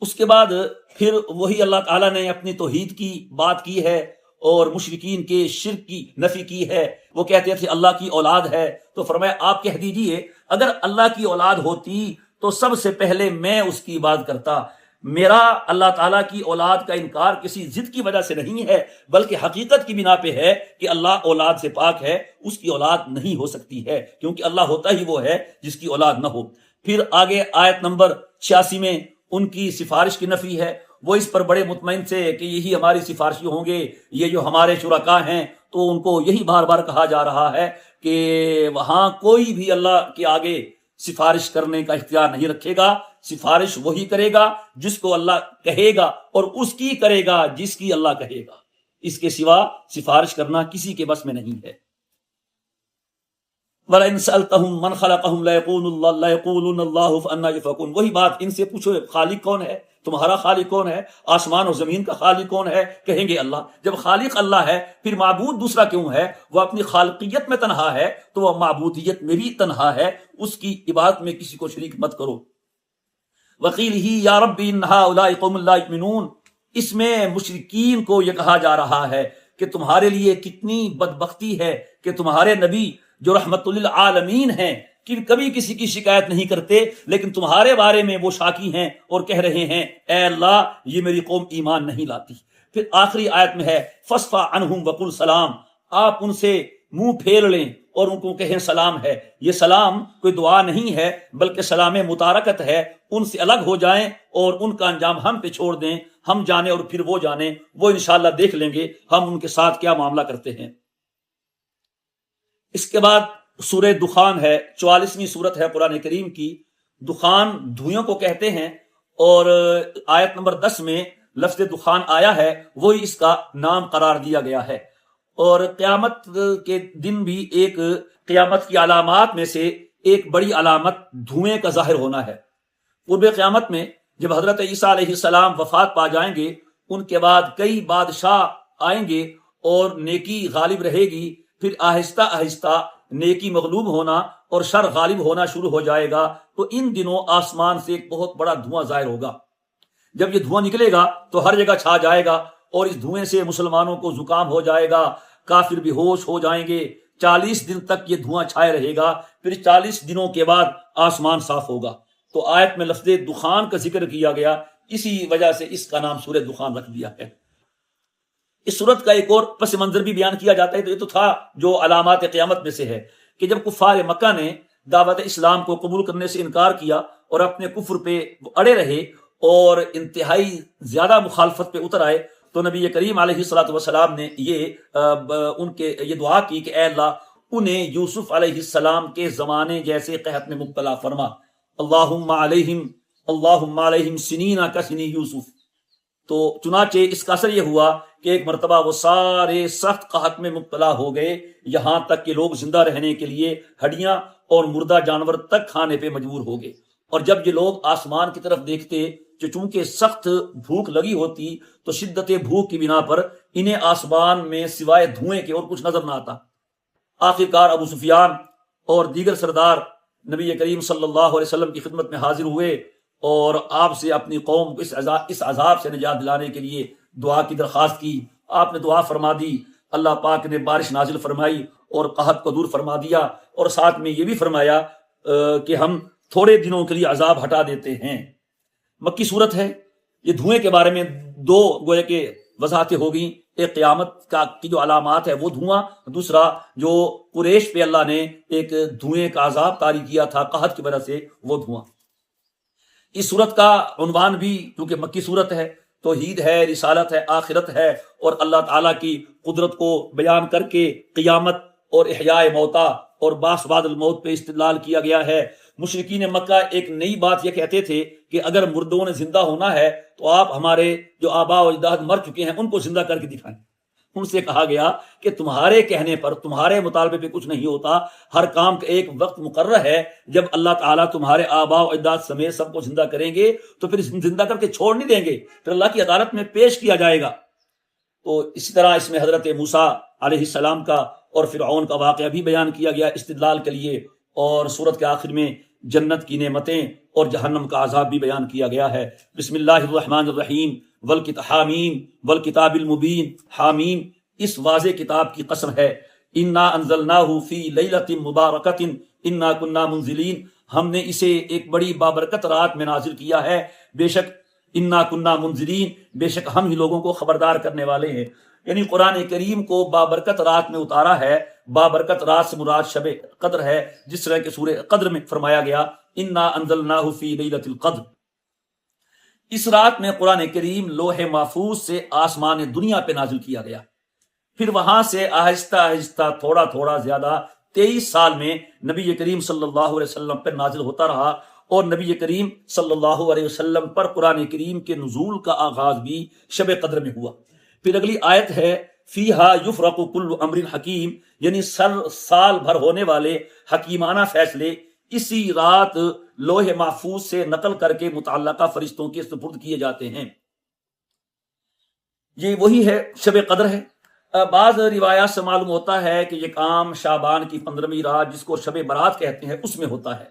A: اس کے بعد پھر وہی اللہ تعالیٰ نے اپنی توحید کی بات کی ہے اور مشرکین کے شرک کی نفی کی ہے۔ وہ کہتے تھے اللہ کی اولاد ہے، تو فرمایا آپ کہہ دیجئے اگر اللہ کی اولاد ہوتی تو سب سے پہلے میں اس کی عبادت کرتا۔ میرا اللہ تعالیٰ کی اولاد کا انکار کسی ضد کی وجہ سے نہیں ہے، بلکہ حقیقت کی بنا پہ ہے کہ اللہ اولاد سے پاک ہے، اس کی اولاد نہیں ہو سکتی ہے، کیونکہ اللہ ہوتا ہی وہ ہے جس کی اولاد نہ ہو۔ پھر آگے آیت نمبر 86 میں ان کی سفارش کی نفی ہے، وہ اس پر بڑے مطمئن تھے کہ یہی ہماری سفارشی ہوں گے، یہ جو ہمارے شرکاء ہیں، تو ان کو یہی بار بار کہا جا رہا ہے کہ وہاں کوئی بھی اللہ کے آگے سفارش کرنے کا اختیار نہیں رکھے گا، سفارش وہی کرے گا جس کو اللہ کہے گا اور اس کی کرے گا جس کی اللہ کہے گا، اس کے سوا سفارش کرنا کسی کے بس میں نہیں ہے۔ وَلَئِن سَأَلْتَهُم مَّنْ خَلَقَهُمْ لَيَقُولُنَّ اللَّهُ فَأَنَّىٰ يُؤْفَكُونَ، وہی بات ان سے پوچھو خالق کون ہے، تمہارا خالق کون ہے، آسمان اور زمین کا خالق کون ہے، کہیں گے اللہ۔ جب خالق اللہ ہے پھر معبود دوسرا کیوں ہے؟ وہ اپنی خالقیت میں تنہا ہے تو وہ معبودیت میں بھی تنہا ہے، اس کی عبادت میں کسی کو شریک مت کرو۔ وَقِيلِهِ يَا رَبِّ إِنَّ هَٰؤُلَاءِ قَوْمٌ لَا يُؤْمِنُونَ، اس میں مشرکین کو یہ کہا جا رہا ہے کہ تمہارے لیے کتنی بدبختی ہے کہ تمہارے نبی جو رحمت للعالمین ہیں کہ کبھی کسی کی شکایت نہیں کرتے، لیکن تمہارے بارے میں وہ شاکی ہیں اور کہہ رہے ہیں اے اللہ یہ میری قوم ایمان نہیں لاتی۔ پھر آخری آیت میں ہے فَاصْفَحْ عَنْهُمْ وَقُلْ سلام، آپ ان سے منہ پھیر لیں اور ان کو کہیں سلام ہے۔ یہ سلام کوئی دعا نہیں ہے بلکہ سلام متارکت ہے، ان سے الگ ہو جائیں اور ان کا انجام ہم پہ چھوڑ دیں، ہم جانیں اور پھر وہ جانیں، وہ انشاءاللہ دیکھ لیں گے ہم ان کے ساتھ کیا معاملہ کرتے ہیں۔ اس کے بعد سورہ دخان ہے، 44ویں سورت ہے قرآن کریم کی۔ دخان دھوئیں کو کہتے ہیں اور آیت نمبر 10 میں لفظ دخان آیا ہے، وہی اس کا نام قرار دیا گیا ہے۔ اور قیامت کے دن بھی ایک قیامت کی علامات میں سے ایک بڑی علامت دھوئیں کا ظاہر ہونا ہے۔ قرب قیامت میں جب حضرت عیسیٰ علیہ السلام وفات پا جائیں گے، ان کے بعد کئی بادشاہ آئیں گے اور نیکی غالب رہے گی، پھر آہستہ آہستہ نیکی مغلوب ہونا اور شر غالب ہونا شروع ہو جائے گا، تو ان دنوں آسمان سے ایک بہت بڑا دھواں ظاہر ہوگا۔ جب یہ دھواں نکلے گا تو ہر جگہ چھا جائے گا اور اس دھوئیں سے مسلمانوں کو زکام ہو جائے گا، کافر بے ہوش ہو جائیں گے۔ 40 دن تک یہ دھواں چھائے رہے گا، پھر 40 دنوں کے بعد آسمان صاف ہوگا۔ تو آیت میں لفظ دخان کا ذکر کیا گیا، اسی وجہ سے اس کا نام سورہ دخان رکھ دیا ہے۔ اس صورت کا ایک اور پس منظر بھی بیان کیا جاتا ہے، تو یہ تو تھا جو علامات قیامت میں سے ہے کہ جب کفار مکہ نے دعوت اسلام کو قبول کرنے سے انکار کیا اور اپنے کفر پہ اڑے رہے اور انتہائی زیادہ مخالفت پہ اتر آئے، تو نبی کریم علیہ الصلوۃ والسلام نے یہ دعا کی کہ اے اللہ انہیں یوسف علیہ السلام کے زمانے جیسے قحط میں مبتلا فرما، اللہم علیہم سنین کسنی یوسف۔ تو چنانچہ اس کا اثر یہ ہوا کہ ایک مرتبہ وہ سارے سخت قحط میں مبتلا ہو گئے، یہاں تک کہ لوگ زندہ رہنے کے لیے ہڈیاں اور مردہ جانور تک کھانے پہ مجبور ہو گئے۔ اور جب یہ لوگ آسمان کی طرف دیکھتے، چونکہ سخت بھوک لگی ہوتی، تو شدت بھوک کی بنا پر انہیں آسمان میں سوائے دھوئیں کے اور کچھ نظر نہ آتا۔ آخرکار ابو سفیان اور دیگر سردار نبی کریم صلی اللہ علیہ وسلم کی خدمت میں حاضر ہوئے اور آپ سے اپنی قوم کو اس عذاب سے نجات دلانے کے لیے دعا کی درخواست کی۔ آپ نے دعا فرما دی، اللہ پاک نے بارش نازل فرمائی اور قحط کو دور فرما دیا، اور ساتھ میں یہ بھی فرمایا کہ ہم تھوڑے دنوں کے لیے عذاب ہٹا دیتے ہیں۔ مکی صورت ہے، یہ دھوئیں کے بارے میں دو گویا کہ وضاحتیں ہو گئیں، ایک قیامت کی جو علامات ہے وہ دھواں، دوسرا جو قریش پہ اللہ نے ایک دھوئیں کا عذاب طاری کیا تھا قحط کی وجہ سے، وہ دھواں۔ اس صورت کا عنوان بھی کیونکہ مکی صورت ہے، توحید ہے، رسالت ہے، آخرت ہے، اور اللہ تعالیٰ کی قدرت کو بیان کر کے قیامت اور احیاء موتا اور بعث بعد الموت پہ استدلال کیا گیا ہے۔ مشرکین مکہ ایک نئی بات یہ کہتے تھے کہ اگر مردوں نے زندہ ہونا ہے تو آپ ہمارے جو آباء و اجداد مر چکے ہیں ان کو زندہ کر کے دکھائیں۔ ان سے کہا گیا کہ تمہارے کہنے پر، تمہارے مطالبے پہ کچھ نہیں ہوتا، ہر کام کا ایک وقت مقرر ہے، جب اللہ تعالیٰ تمہارے آباء و اجداد سمیت سب کو زندہ کریں گے تو پھر زندہ کر کے چھوڑ نہیں دیں گے، پھر اللہ کی عدالت میں پیش کیا جائے گا۔ تو اسی طرح اس میں حضرت موسیٰ علیہ السلام کا اور فرعون کا واقعہ بھی بیان کیا گیا استدلال کے لیے، اور سورت کے آخر میں جنت کی نعمتیں اور جہنم کا عذاب بھی بیان کیا گیا ہے۔ بسم اللہ الرحمن الرحیم حامیم والکتاب المبین، حامیم اس واضح کتاب کی قسم ہے، انا انزلناہ فی لیلۃ مبارکۃ انا کنا منزلین، ہم نے اسے ایک بڑی بابرکت رات میں نازل کیا ہے، بے شک انا کنا منزلین، بے شک ہم ہی لوگوں کو خبردار کرنے والے ہیں۔ یعنی قرآن کریم کو بابرکت رات میں اتارا ہے۔ بابرکت رات سے مراد شب قدر ہے، جس طرح کہ سورہ قدر میں فرمایا گیا انا انزلناہ فی لیلۃ القدر۔ اس رات میں قرآن کریم لوح محفوظ سے آسمان دنیا پہ نازل کیا گیا، پھر وہاں سے آہستہ آہستہ تھوڑا تھوڑا زیادہ 23 سال میں نبی کریم صلی اللہ علیہ وسلم پر نازل ہوتا رہا، اور نبی کریم صلی اللہ علیہ وسلم پر قرآن کریم کے نزول کا آغاز بھی شب قدر میں ہوا۔ پھر اگلی آیت ہے فیہا یفرق کل امر حکیم، یعنی سال بھر ہونے والے حکیمانہ فیصلے اسی رات لوح محفوظ سے نقل کر کے متعلقہ فرشتوں کے سپرد کیے جاتے ہیں۔ یہ وہی ہے، شب قدر ہے۔ بعض روایات سے معلوم ہوتا ہے کہ یہ کام شعبان کی 15ویں رات جس کو شب برات کہتے ہیں اس میں ہوتا ہے۔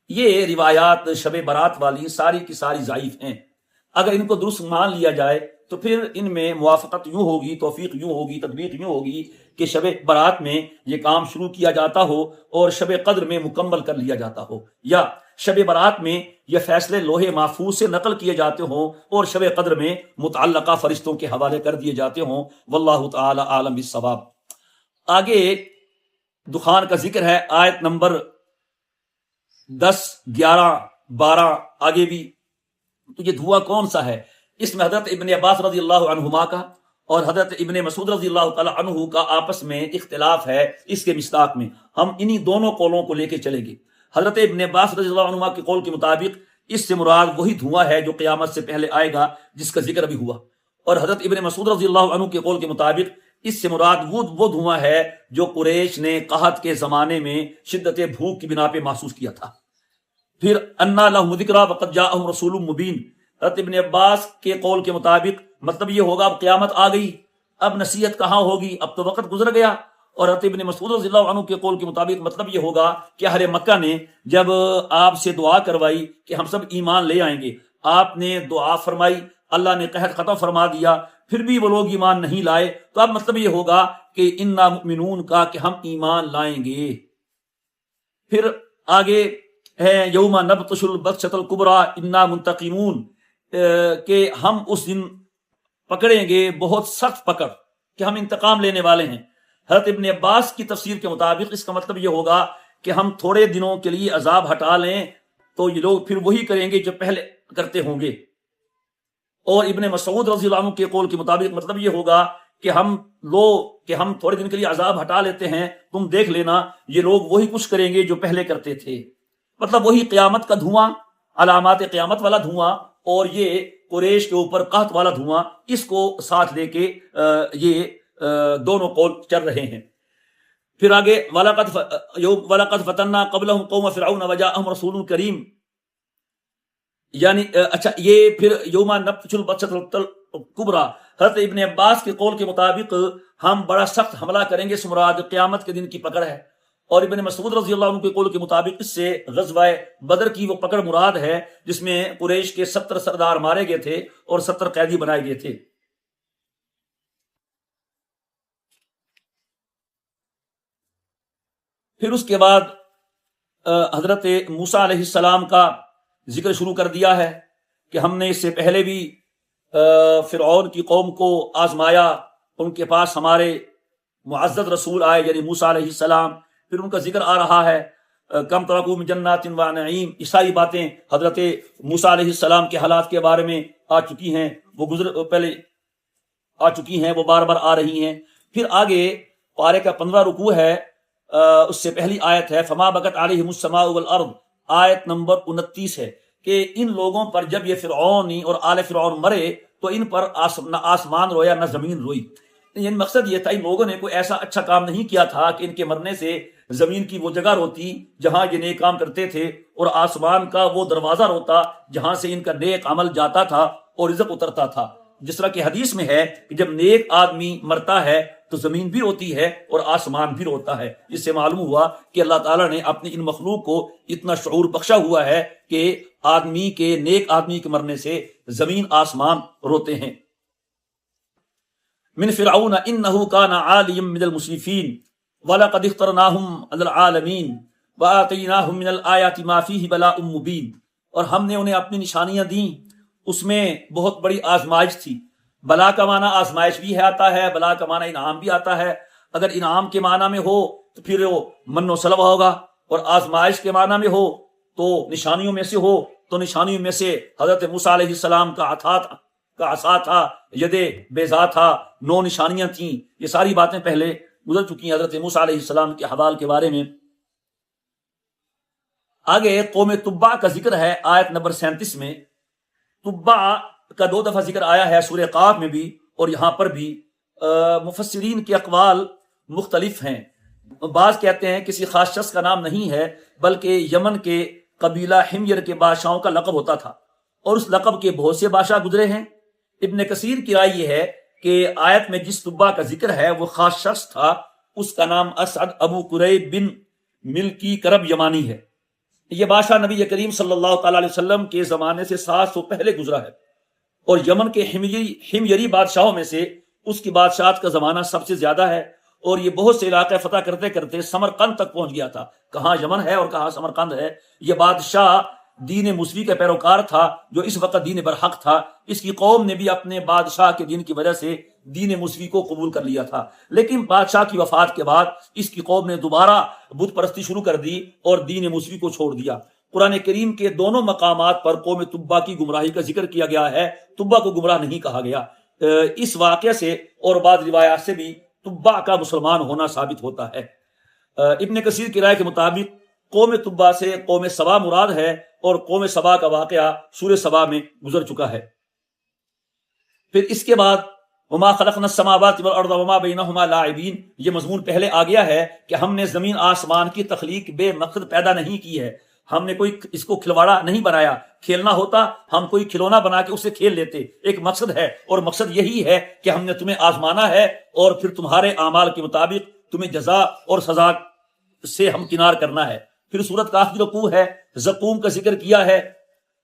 A: یہ روایات شب برات والی ساری کی ساری ضعیف ہیں۔ اگر ان کو درست مان لیا جائے تو پھر ان میں موافقت یوں ہوگی، توفیق یوں ہوگی، تطبیق یوں ہوگی کہ شب برات میں یہ کام شروع کیا جاتا ہو اور شب قدر میں مکمل کر لیا جاتا ہو، یا شب برات میں یہ فیصلے لوح محفوظ سے نقل کیے جاتے ہوں اور شب قدر میں متعلقہ فرشتوں کے حوالے کر دیے جاتے ہوں۔ واللہ تعالی عالم بالصواب۔ آگے دخان کا ذکر ہے، آیت نمبر 10، 11، 12 آگے بھی۔ تو یہ دھواں کون سا ہے؟ اس میں حضرت ابن عباس رضی اللہ عنہما کا اور حضرت ابن مسعود رضی اللہ تعالی عنہ کا آپس میں اختلاف ہے اس کے مصداق میں۔ ہم انہی دونوں قولوں کو لے کے چلیں گے۔ حضرت ابن عباس رضی اللہ عنہما کے قول کے مطابق اس سے مراد وہی دھواں ہے جو قیامت سے پہلے آئے گا جس کا ذکر بھی ہوا، اور حضرت ابن مسعود رضی اللہ عنہ کے قول کے مطابق اس سے مراد وہ دھواں ہے جو قریش نے قحط کے زمانے میں شدت بھوک کی بنا پہ محسوس کیا تھا۔ پھر انا لہم ذکریٰ وقد جاءہم رسول مبین، حضرت ابن عباس کے قول کے مطابق مطلب یہ ہوگا اب قیامت آ گئی، اب نصیحت کہاں ہوگی، اب تو وقت گزر گیا۔ اور حضرت ابن مسعود رضی اللہ عنہ کے قول کے مطابق مطلب یہ ہوگا کہ اہل مکہ نے جب آپ سے دعا کروائی کہ ہم سب ایمان لے آئیں گے، آپ نے دعا فرمائی، اللہ نے قحط ختم فرما دیا، پھر بھی وہ لوگ ایمان نہیں لائے، تو اب مطلب یہ ہوگا کہ انا مؤمنون کا کہ ہم ایمان لائیں گے۔ پھر آگے ہے یوم نبطش البطشۃ الکبریٰ انا منتقمون، کہ ہم اس دن پکڑیں گے بہت سخت پکڑ، کہ ہم انتقام لینے والے ہیں۔ حضرت ابن عباس کی تفسیر کے مطابق اس کا مطلب یہ ہوگا کہ ہم تھوڑے دنوں کے لیے عذاب ہٹا لیں تو یہ لوگ پھر وہی کریں گے جو پہلے کرتے ہوں گے۔ اور ابن مسعود رضی اللہ عنہ کے قول کے مطابق مطلب یہ ہوگا کہ ہم تھوڑے دن کے لیے عذاب ہٹا لیتے ہیں، تم دیکھ لینا یہ لوگ وہی کچھ کریں گے جو پہلے کرتے تھے۔ مطلب وہی قیامت کا دھواں، علامات قیامت والا دھواں، اور یہ قریش کے اوپر قحط والا دھواں، اس کو ساتھ لے کے یہ دونوں قول چل رہے ہیں۔ پھر آگے وَلَقَدْ فَتَنَّا قَبْلَهُمْ قَوْمَ فِرْعَوْنَ وَجَاءَهُمْ رَسُولٌ کریم، یعنی اچھا یہ پھر یوم نبطش البطشۃ الکبریٰ، حضرت ابن عباس کے قول کے مطابق ہم بڑا سخت حملہ کریں گے، اس مراد قیامت کے دن کی پکڑ ہے۔ اور ابن مسعود رضی اللہ عنہ کے قول کے مطابق اس سے غزوہ بدر کی وہ پکڑ مراد ہے جس میں قریش کے 70 سردار مارے گئے تھے اور 70 قیدی بنائے گئے تھے۔ پھر اس کے بعد حضرت موسیٰ علیہ السلام کا ذکر شروع کر دیا ہے کہ ہم نے اس سے پہلے بھی فرعون کی قوم کو آزمایا، ان کے پاس ہمارے معزز رسول آئے یعنی موسیٰ علیہ السلام، پھر ان کا ذکر آ رہا ہے کم ترکوا من جنات و نعیم، یہ ساری باتیں حضرت موسیٰ علیہ السلام کے حالات کے بارے میں آ چکی ہیں، وہ پہلے آ چکی ہیں، وہ بار بار آ رہی ہیں۔ پھر آگے پارے کا 15 رکوع ہے، اس سے پہلی آیت ہے فما بکت علیہم السماء والارض، آیت نمبر 29 ہے کہ ان لوگوں پر جب یہ فرعونی اور آل فرعون مرے تو ان پر نہ آسمان رویا نہ زمین روئی۔ یعنی مقصد یہ تھا ان لوگوں نے کوئی ایسا اچھا کام نہیں کیا تھا کہ ان کے مرنے سے زمین کی وہ جگہ روتی جہاں یہ نیک کام کرتے تھے، اور آسمان کا وہ دروازہ روتا جہاں سے ان کا نیک عمل جاتا تھا اور رزق اترتا تھا۔ جس طرح کہ حدیث میں ہے کہ جب نیک آدمی مرتا ہے تو زمین بھی روتی ہے اور آسمان بھی روتا ہے۔ اس سے معلوم ہوا کہ اللہ تعالیٰ نے اپنی ان مخلوق کو اتنا شعور بخشا ہوا ہے کہ آدمی کے نیک آدمی کے مرنے سے زمین آسمان روتے ہیں۔ من فرعون انه كان عاليا من المسرفين ولقد اخترناهم على العالمين وآتيناهم من الآيات ما فيه بلاء مبين، اور ہم نے انہیں اپنی نشانیاں دیں، اس میں بہت بڑی آزمائش تھی۔ بلا کا معنی آزمائش بھی آتا ہے، بلا کا معنی انعام بھی آتا ہے۔ اگر انعام کے معنی میں ہو تو پھر وہ من و سلوہ ہوگا، اور آزمائش کے معنی میں ہو تو نشانیوں میں سے ہو تو نشانیوں میں سے حضرت موسیٰ علیہ السلام کا عصا تھا، ید بیضا تھا، 9 نشانیاں تھیں۔ یہ ساری باتیں پہلے گزر چکی ہیں حضرت موسیٰ علیہ السلام کے حوال کے بارے میں۔ آگے قوم تبع کا ذکر ہے آیت نمبر 37 میں۔ تبع کا 2 دفعہ ذکر آیا ہے سورہ قاف میں بھی اور یہاں پر بھی۔ مفسرین کے اقوال مختلف ہیں، بعض کہتے ہیں کسی خاص شخص کا نام نہیں ہے بلکہ یمن کے قبیلہ حمیر کے بادشاہوں کا لقب ہوتا تھا، اور اس لقب کے بہت سے بادشاہ گزرے ہیں۔ ابن کثیر کی رائے یہ ہے کہ آیت میں جس تبع کا ذکر ہے وہ خاص شخص تھا، اس کا نام اسعد ابو قریب بن ملکی کرب یمانی ہے۔ یہ بادشاہ نبی کریم صلی اللہ تعالی علیہ وسلم کے زمانے سے 700 پہلے گزرا ہے، اور یمن کے حمیری بادشاہوں میں سے اس کی بادشاہت کا زمانہ سب سے زیادہ ہے، اور یہ بہت سے علاقے فتح کرتے کرتے سمرقند تک پہنچ گیا تھا۔ کہاں یمن ہے اور کہاں سمرقند ہے۔ یہ بادشاہ دین موسوی کا پیروکار تھا جو اس وقت دین برحق تھا۔ اس کی قوم نے بھی اپنے بادشاہ کے دین کی وجہ سے دین موسوی کو قبول کر لیا تھا، لیکن بادشاہ کی وفات کے بعد اس کی قوم نے دوبارہ بت پرستی شروع کر دی اور دین موسوی کو چھوڑ دیا۔ قرآن کریم کے دونوں مقامات پر قوم تبع کی گمراہی کا ذکر کیا گیا ہے، تبع کو گمراہ نہیں کہا گیا۔ اس واقعے سے اور بعض روایات سے بھی تبع کا مسلمان ہونا ثابت ہوتا ہے۔ ابن کثیر کی رائے کے مطابق قوم تبع سے قوم سبا مراد ہے، اور قوم سبا کا واقعہ سورہ سبا میں گزر چکا ہے۔ پھر اس کے بعد وما خلقنا السماوات والارض وما بینہما لاعبین، یہ مضمون پہلے آ گیا ہے کہ ہم نے زمین آسمان کی تخلیق بے مقصد پیدا نہیں کی ہے، ہم نے کوئی اس کو کھلواڑا نہیں بنایا۔ کھیلنا ہوتا ہم کوئی کھلونا بنا کے اسے کھیل لیتے، ایک مقصد ہے، اور مقصد یہی ہے کہ ہم نے تمہیں آزمانا ہے اور پھر تمہارے اعمال کے مطابق تمہیں جزا اور سزا سے ہمکنار کرنا ہے۔ پھر سورت کا آخری رکوع ہے، زقوم کا ذکر کیا ہے۔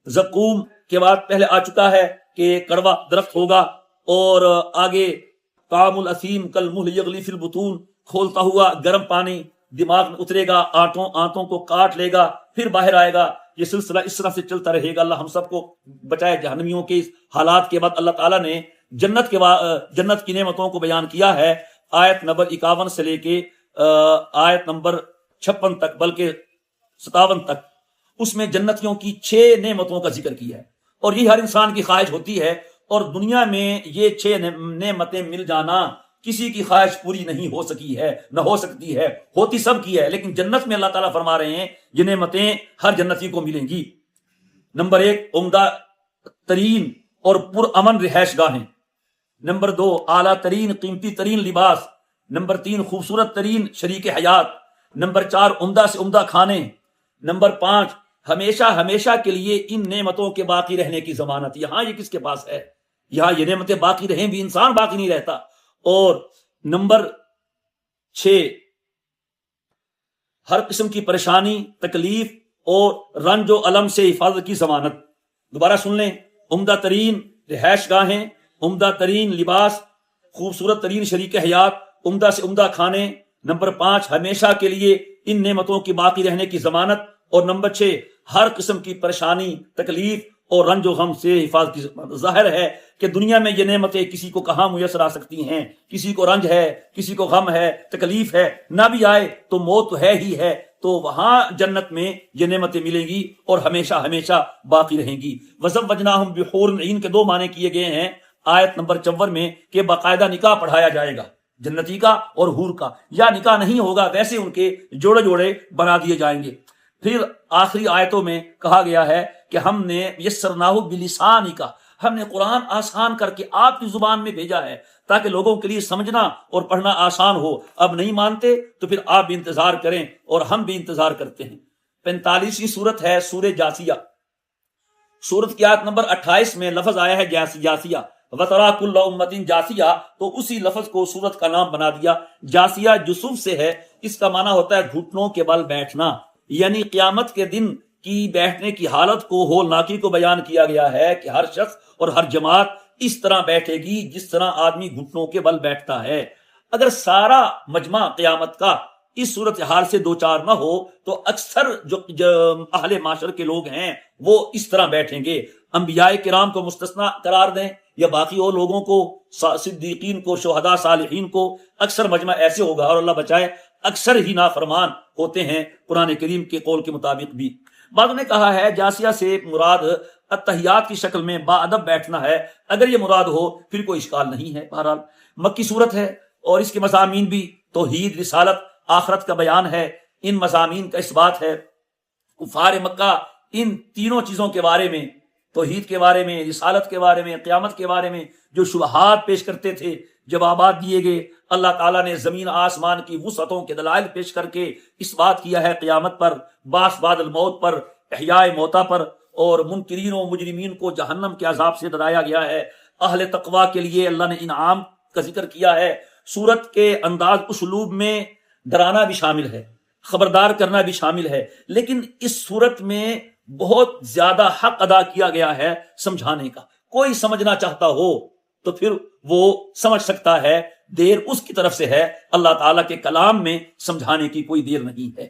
A: زقوم کے بعد پہلے آ چکا ہے کہ کڑوا درخت ہوگا، اور آگے طعام الاثیم کالمہل یغلی فی البطون، کھولتا ہوا گرم پانی دماغ میں اترے گا، آنتوں کو کاٹ لے گا، پھر باہر آئے گا۔ یہ سلسلہ اس طرح سے چلتا رہے گا۔ اللہ ہم سب کو بچائے جہنمیوں کے اس حالات کے بعد اللہ تعالیٰ نے جنت کی نعمتوں کو بیان کیا ہے آیت نمبر 51 سے لے کے آیت نمبر 56 تک، بلکہ 57 تک۔ اس میں جنتیوں کی 6 نعمتوں کا ذکر کیا ہے، اور یہ ہر انسان کی خواہش ہوتی ہے، اور دنیا میں یہ 6 نعمتیں مل جانا کسی کی خواہش پوری نہیں ہو سکی ہے، نہ ہو سکتی ہے، ہوتی سب کی ہے، لیکن جنت میں اللہ تعالیٰ فرما رہے ہیں یہ نعمتیں ہر جنتی کو ملیں گی۔ نمبر 1 عمدہ ترین اور پرامن رہائش گاہیں، نمبر 2 اعلیٰ ترین قیمتی ترین لباس، نمبر 3 خوبصورت ترین شریک حیات، نمبر 4 عمدہ سے عمدہ کھانے، نمبر 5 ہمیشہ ہمیشہ کے لیے ان نعمتوں کے باقی رہنے کی ضمانت۔ یہاں یہ کس کے پاس ہے؟ یہاں یہ نعمتیں باقی رہیں بھی انسان باقی نہیں رہتا۔ اور نمبر 6 ہر قسم کی پریشانی، تکلیف اور رنج و الم سے حفاظت کی ضمانت۔ دوبارہ سن لیں، عمدہ ترین رہائش گاہیں، عمدہ ترین لباس، خوبصورت ترین شریک حیات، عمدہ سے عمدہ کھانے، نمبر 5 ہمیشہ کے لیے ان نعمتوں کی باقی رہنے کی ضمانت، اور نمبر 6 ہر قسم کی پریشانی، تکلیف اور رنج و غم سے حفاظت کی ضمانت۔ ظاہر ہے کہ دنیا میں یہ نعمتیں کسی کو کہاں میسر آ سکتی ہیں، کسی کو رنج ہے، کسی کو غم ہے، تکلیف ہے، نہ بھی آئے تو موت تو ہے ہی ہے، تو وہاں جنت میں یہ نعمتیں ملیں گی اور ہمیشہ ہمیشہ باقی رہیں گی۔ وَزَوَّجْنَاهُمْ بِحُورٍ عِينٍ کے دو معنی کیے گئے ہیں آیت نمبر 54 میں کہ باقاعدہ نکاح پڑھایا جائے گا جنتی کا اور حور کا، یا نکاح نہیں ہوگا ویسے ان کے جوڑے جوڑے بنا دیے جائیں گے۔ پھر آخری آیتوں میں کہا گیا ہے کہ ہم نے یسرناہ بلسانک، ہم نے قرآن آسان کر کے آپ کی زبان میں بھیجا ہے تاکہ لوگوں کے لیے سمجھنا اور پڑھنا آسان ہو۔ اب نہیں مانتے تو پھر آپ بھی انتظار کریں اور ہم بھی انتظار کرتے ہیں۔ 45ویں سورت ہے سورہ جاسیہ۔ سورت کی آیت نمبر 28 میں لفظ آیا ہے جاسیہ، وَتَرَا كُلَّ أُمَّةٍ جاسیہ، تو اسی لفظ کو سورت کا نام بنا دیا۔ جاسیہ جسوف سے ہے، اس کا معنی ہوتا ہے گھٹنوں کے بل بیٹھنا، یعنی قیامت کے دن کی بیٹھنے کی حالت کو ہولناکی کو بیان کیا گیا ہے کہ ہر شخص اور ہر جماعت اس طرح بیٹھے گی جس طرح آدمی گھٹنوں کے بل بیٹھتا ہے۔ اگر سارا مجمع قیامت کا اس صورتحال سے دو چار نہ ہو تو اکثر جو اہل معاشر کے لوگ ہیں وہ اس طرح بیٹھیں گے۔ انبیاء کرام کو مستثنا قرار دیں یا باقی اور لوگوں کو، صدیقین کو، شہداء، صالحین کو، اکثر مجمع ایسے ہوگا، اور اللہ بچائے اکثر ہی نافرمان ہوتے ہیں قرآن کریم کے قول کے مطابق بھی۔ بعضوں نے کہا ہے جاسیہ سے مراد اتحیات کی شکل میں باادب بیٹھنا ہے، اگر یہ مراد ہو پھر کوئی اشکال نہیں ہے۔ بہرحال مکی صورت ہے اور اس کے مضامین بھی توحید، رسالت، آخرت کا بیان ہے، ان مضامین کا اس بات ہے۔ کفار مکہ ان تینوں چیزوں کے بارے میں، توحید کے بارے میں، رسالت کے بارے میں، قیامت کے بارے میں جو شبہات پیش کرتے تھے، جوابات دیے گئے۔ اللہ تعالیٰ نے زمین آسمان کی وسعتوں کے دلائل پیش کر کے اس بات کیا ہے قیامت پر، بعث بعد الموت پر، احیاء موتا پر، اور منکرین و مجرمین کو جہنم کے عذاب سے ڈرایا گیا ہے۔ اہل تقوی کے لیے اللہ نے انعام کا ذکر کیا ہے۔ سورت کے انداز اسلوب میں ڈرانا بھی شامل ہے، خبردار کرنا بھی شامل ہے، لیکن اس سورت میں بہت زیادہ حق ادا کیا گیا ہے سمجھانے کا۔ کوئی سمجھنا چاہتا ہو تو پھر وہ سمجھ سکتا ہے، دیر اس کی طرف سے ہے، اللہ تعالیٰ کے کلام میں سمجھانے کی کوئی دیر نہیں ہے۔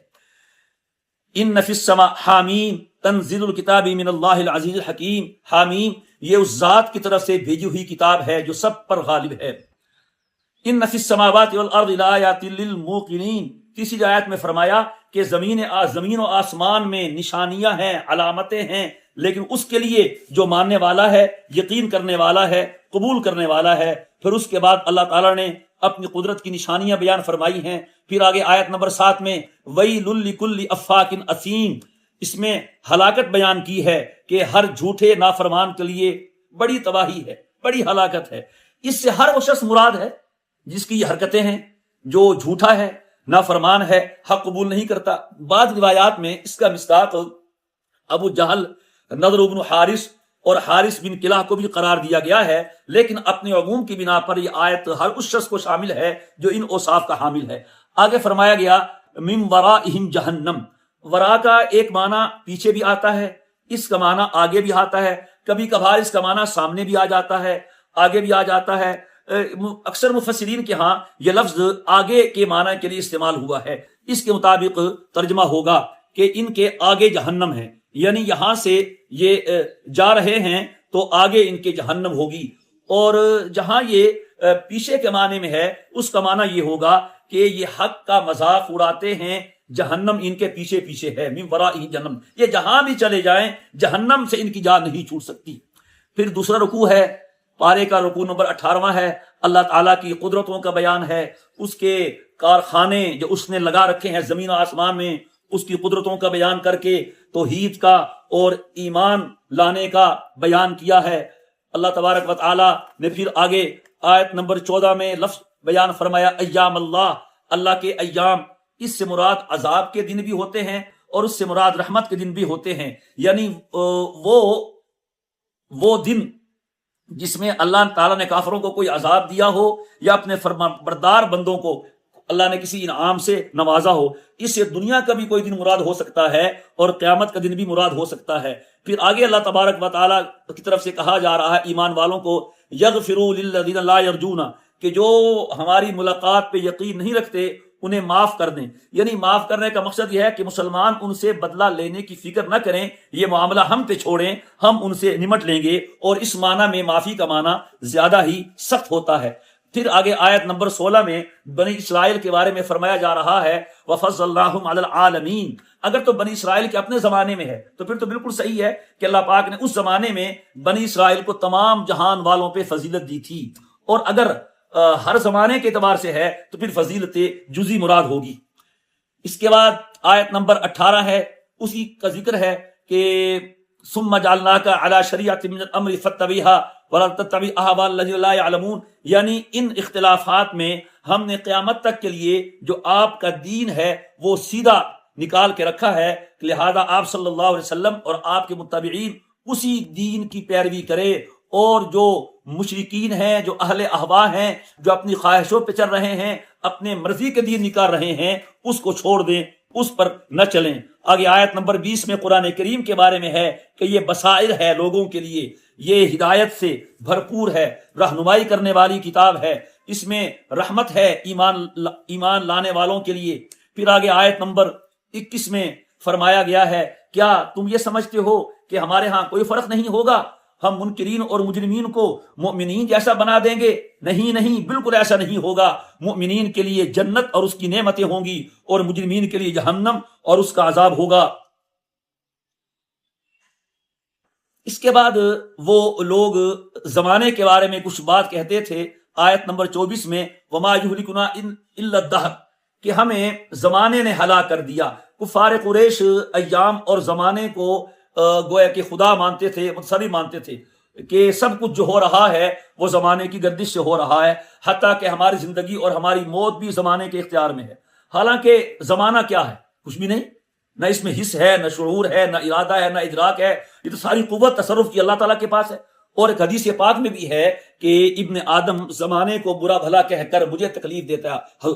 A: ان فی السماء حامیم تنزیل الکتاب من اللہ العزیز الحکیم، حامیم یہ اس ذات کی طرف سے بھیجی ہوئی کتاب ہے جو سب پر غالب ہے۔ ان فی السماوات والارض لآیات للموقنین، تیسری آیت میں فرمایا کہ زمین و آسمان میں نشانیاں ہیں، علامتیں ہیں، لیکن اس کے لیے جو ماننے والا ہے، یقین کرنے والا ہے، قبول کرنے والا ہے۔ پھر اس کے بعد اللہ تعالیٰ نے اپنی قدرت کی نشانیاں بیان فرمائی ہیں۔ پھر آگے آیت نمبر 7 میں وَيْلٌ لِكُلِّ أَفَّاكٍ أَثِيمٍ، اس میں ہلاکت بیان کی ہے کہ ہر جھوٹے نافرمان کے لیے بڑی تباہی ہے، بڑی ہلاکت ہے۔ اس سے ہر وہ شخص مراد ہے جس کی یہ حرکتیں ہیں، جو جھوٹا ہے، نافرمان ہے، حق قبول نہیں کرتا۔ بعض روایات میں اس کا مصداق ابو جہل، نضر بن حارث اور حارث بن کلہ کو بھی قرار دیا گیا ہے، لیکن اپنے عموم کی بنا پر یہ آیت ہر اس شخص کو شامل ہے جو ان اوصاف کا حامل ہے۔ آگے فرمایا گیا من ورائہم جہنم، ورا کا ایک معنی پیچھے بھی آتا ہے، اس کا معنی آگے بھی آتا ہے، کبھی کبھار اس کا معنی سامنے بھی آ جاتا ہے، آگے بھی آ جاتا ہے۔ اکثر مفسرین کے ہاں یہ لفظ آگے کے معنی کے لیے استعمال ہوا ہے۔ اس کے مطابق ترجمہ ہوگا کہ ان کے آگے جہنم ہے، یعنی یہاں سے یہ جا رہے ہیں تو آگے ان کے جہنم ہوگی، اور جہاں یہ پیچھے کے معنی میں ہے اس کا معنی یہ ہوگا کہ یہ حق کا مذاق اڑاتے ہیں، جہنم ان کے پیچھے پیچھے ہے، من ورائہ جہنم، یہ جہاں بھی چلے جائیں جہنم سے ان کی جان نہیں چھوٹ سکتی۔ پھر دوسرا رکوع ہے، پارے کا رکوع نمبر 18واں ہے، اللہ تعالیٰ کی قدرتوں کا بیان ہے، اس کے کارخانے جو اس نے لگا رکھے ہیں زمین و آسمان میں، اس کی قدرتوں کا بیان کر کے توحید کا اور ایمان لانے کا بیان کیا ہے۔ اللہ تبارک و تعالیٰ نے پھر آگے آیت نمبر 14 میں لفظ بیان فرمایا ایام اللہ، اللہ کے ایام، اس سے مراد عذاب کے دن بھی ہوتے ہیں اور اس سے مراد رحمت کے دن بھی ہوتے ہیں، یعنی وہ دن جس میں اللہ تعالیٰ نے کافروں کو کوئی عذاب دیا ہو یا اپنے فرمانبردار بندوں کو اللہ نے کسی انعام سے نوازا ہو، اس سے دنیا کا بھی کوئی دن مراد ہو سکتا ہے اور قیامت کا دن بھی مراد ہو سکتا ہے۔ پھر آگے اللہ تبارک و تعالیٰ کی طرف سے کہا جا رہا ہے ایمان والوں کو یغفروا للذین لا یرجون، کہ جو ہماری ملاقات پہ یقین نہیں رکھتے انہیں معاف کر دیں. یعنی معاف کرنے کا مقصد یہ ہے کہ مسلمان ان سے بدلہ لینے کی فکر نہ کریں، یہ معاملہ ہم پہ چھوڑیں، ہم ان سے نمٹ لیں گے. اور اس معنی میں معافی کا معنی زیادہ ہی سخت ہوتا ہے. پھر آگے آیت نمبر 16 میں بنی اسرائیل کے بارے میں فرمایا جا رہا ہے وَفَضَّلْنَاهُمْ عَلَى الْعَالَمِينَ. اگر تو بنی اسرائیل کے اپنے زمانے میں ہے تو پھر تو بالکل صحیح ہے کہ اللہ پاک نے اس زمانے میں بنی اسرائیل کو تمام جہان والوں پہ فضیلت دی تھی. اور اگر ہر زمانے کے اعتبار سے ہے تو پھر فضیلت جزی مراد ہوگی. اس کے بعد آیت نمبر 18 ہے، اسی کا ذکر ہے کہ ثم جعلناک علی شریعۃ من الامر فاتبعها ولا تتبع اهواء الذین لا يعلمون. یعنی ان اختلافات میں ہم نے قیامت تک کے لیے جو آپ کا دین ہے وہ سیدھا نکال کے رکھا ہے، لہذا آپ صلی اللہ علیہ وسلم اور آپ کے متبعین اسی دین کی پیروی کرے. اور جو مشرکین ہیں، جو اہل اہوا ہیں، جو اپنی خواہشوں پہ چل رہے ہیں، اپنے مرضی کے دین نکال رہے ہیں، اس کو چھوڑ دیں، اس پر نہ چلیں. آگے آیت نمبر 20 میں قرآن کریم کے بارے میں ہے کہ یہ بصائر ہے لوگوں کے لیے، یہ ہدایت سے بھرپور ہے، رہنمائی کرنے والی کتاب ہے، اس میں رحمت ہے ایمان لانے والوں کے لیے. پھر آگے آیت نمبر 21 میں فرمایا گیا ہے کیا تم یہ سمجھتے ہو کہ ہمارے ہاں کوئی فرق نہیں ہوگا، ہم منکرین اور مجرمین کو مؤمنین جیسا بنا دیں گے؟ نہیں، بالکل ایسا نہیں ہوگا. مؤمنین کے لیے جنت اور اس کی نعمتیں ہوں گی، اور مجرمین کے لیے جہنم اور اس کا عذاب ہوگا. اس کے بعد وہ لوگ زمانے کے بارے میں کچھ بات کہتے تھے. آیت نمبر 24 میں وما یہلکنا الا الدہر، کہ ہمیں زمانے نے ہلاک کر دیا. کفار قریش ایام اور زمانے کو گویا کہ خدا مانتے تھے، متصرف مانتے تھے کہ سب کچھ جو ہو رہا ہے وہ زمانے کی گردش سے ہو رہا ہے، حتیٰ کہ ہماری زندگی اور ہماری موت بھی زمانے کے اختیار میں ہے. حالانکہ زمانہ کیا ہے؟ کچھ بھی نہیں، نہ اس میں حس ہے، نہ شعور ہے، نہ ارادہ ہے، نہ ادراک ہے. یہ تو ساری قوت تصرف کی اللہ تعالیٰ کے پاس ہے. اور ایک حدیث پاک میں بھی ہے کہ ابن آدم زمانے کو برا بھلا کہہ کر مجھے تکلیف دیتا ہے.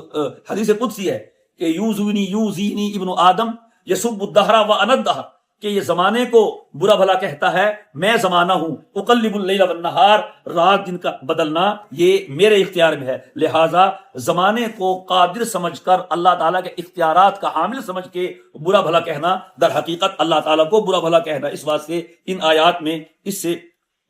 A: حدیث قدسی ہے کہ یوزینی ابن آدم یسب الدہر وانا الدہر، کہ یہ زمانے کو برا بھلا کہتا ہے، میں زمانہ ہوں. اقلب اللیل والنہار، رات دن کا بدلنا یہ میرے اختیار میں ہے. لہٰذا زمانے کو قادر سمجھ کر اللہ تعالیٰ کے اختیارات کا حامل سمجھ کے برا بھلا کہنا در حقیقت اللہ تعالیٰ کو برا بھلا کہنا. اس واسطے ان آیات میں اس سے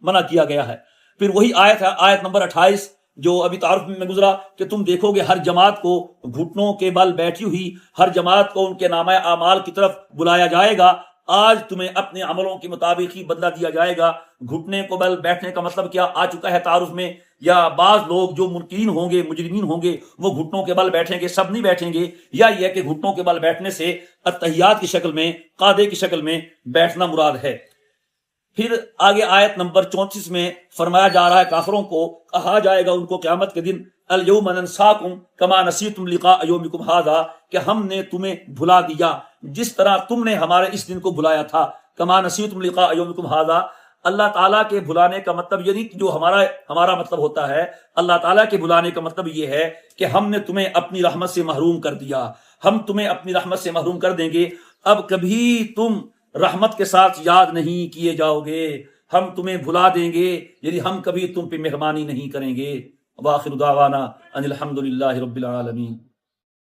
A: منع کیا گیا ہے. پھر وہی آیت ہے، آیت نمبر 28 جو ابھی تعارف میں گزرا کہ تم دیکھو گے ہر جماعت کو گھٹنوں کے بل بیٹھی ہوئی، ہر جماعت کو ان کے نامہ اعمال کی طرف بلایا جائے گا. آج تمہیں اپنے عملوں کے مطابق ہی بدلہ دیا جائے گا. گھٹنے کو بل بیٹھنے کا مطلب کیا آ چکا ہے تعارف میں. یا بعض لوگ جو منکرین ہوں گے، مجرمین ہوں گے، وہ گھٹنوں کے بل بیٹھیں گے، سب نہیں بیٹھیں گے. یا یہ کہ گھٹنوں کے بل بیٹھنے سے اتحیات کی شکل میں، قاعدے کی شکل میں بیٹھنا مراد ہے. پھر آگے آیت نمبر 34 میں فرمایا جا رہا ہے کافروں کو کہا جائے گا ان کو قیامت کے دن الیوم ننساکم کما نسیتم لقاء یومکم ھذا، کہ ہم نے تمہیں بھلا دیا جس طرح تم نے ہمارے اس دن کو بلایا تھا. کما نسیتم لقاء یومکم ھذا، اللہ تعالیٰ کے بلانے کا مطلب یعنی جو ہمارا مطلب ہوتا ہے، اللہ تعالیٰ کے بلانے کا مطلب یہ ہے کہ ہم نے تمہیں اپنی رحمت سے محروم کر دیا، ہم تمہیں اپنی رحمت سے محروم کر دیں گے. اب کبھی تم رحمت کے ساتھ یاد نہیں کیے جاؤ گے، ہم تمہیں بھلا دیں گے، یعنی ہم کبھی تم پہ مہربانی نہیں کریں گے. وآخر دعوانا ان الحمد للہ رب العالمین.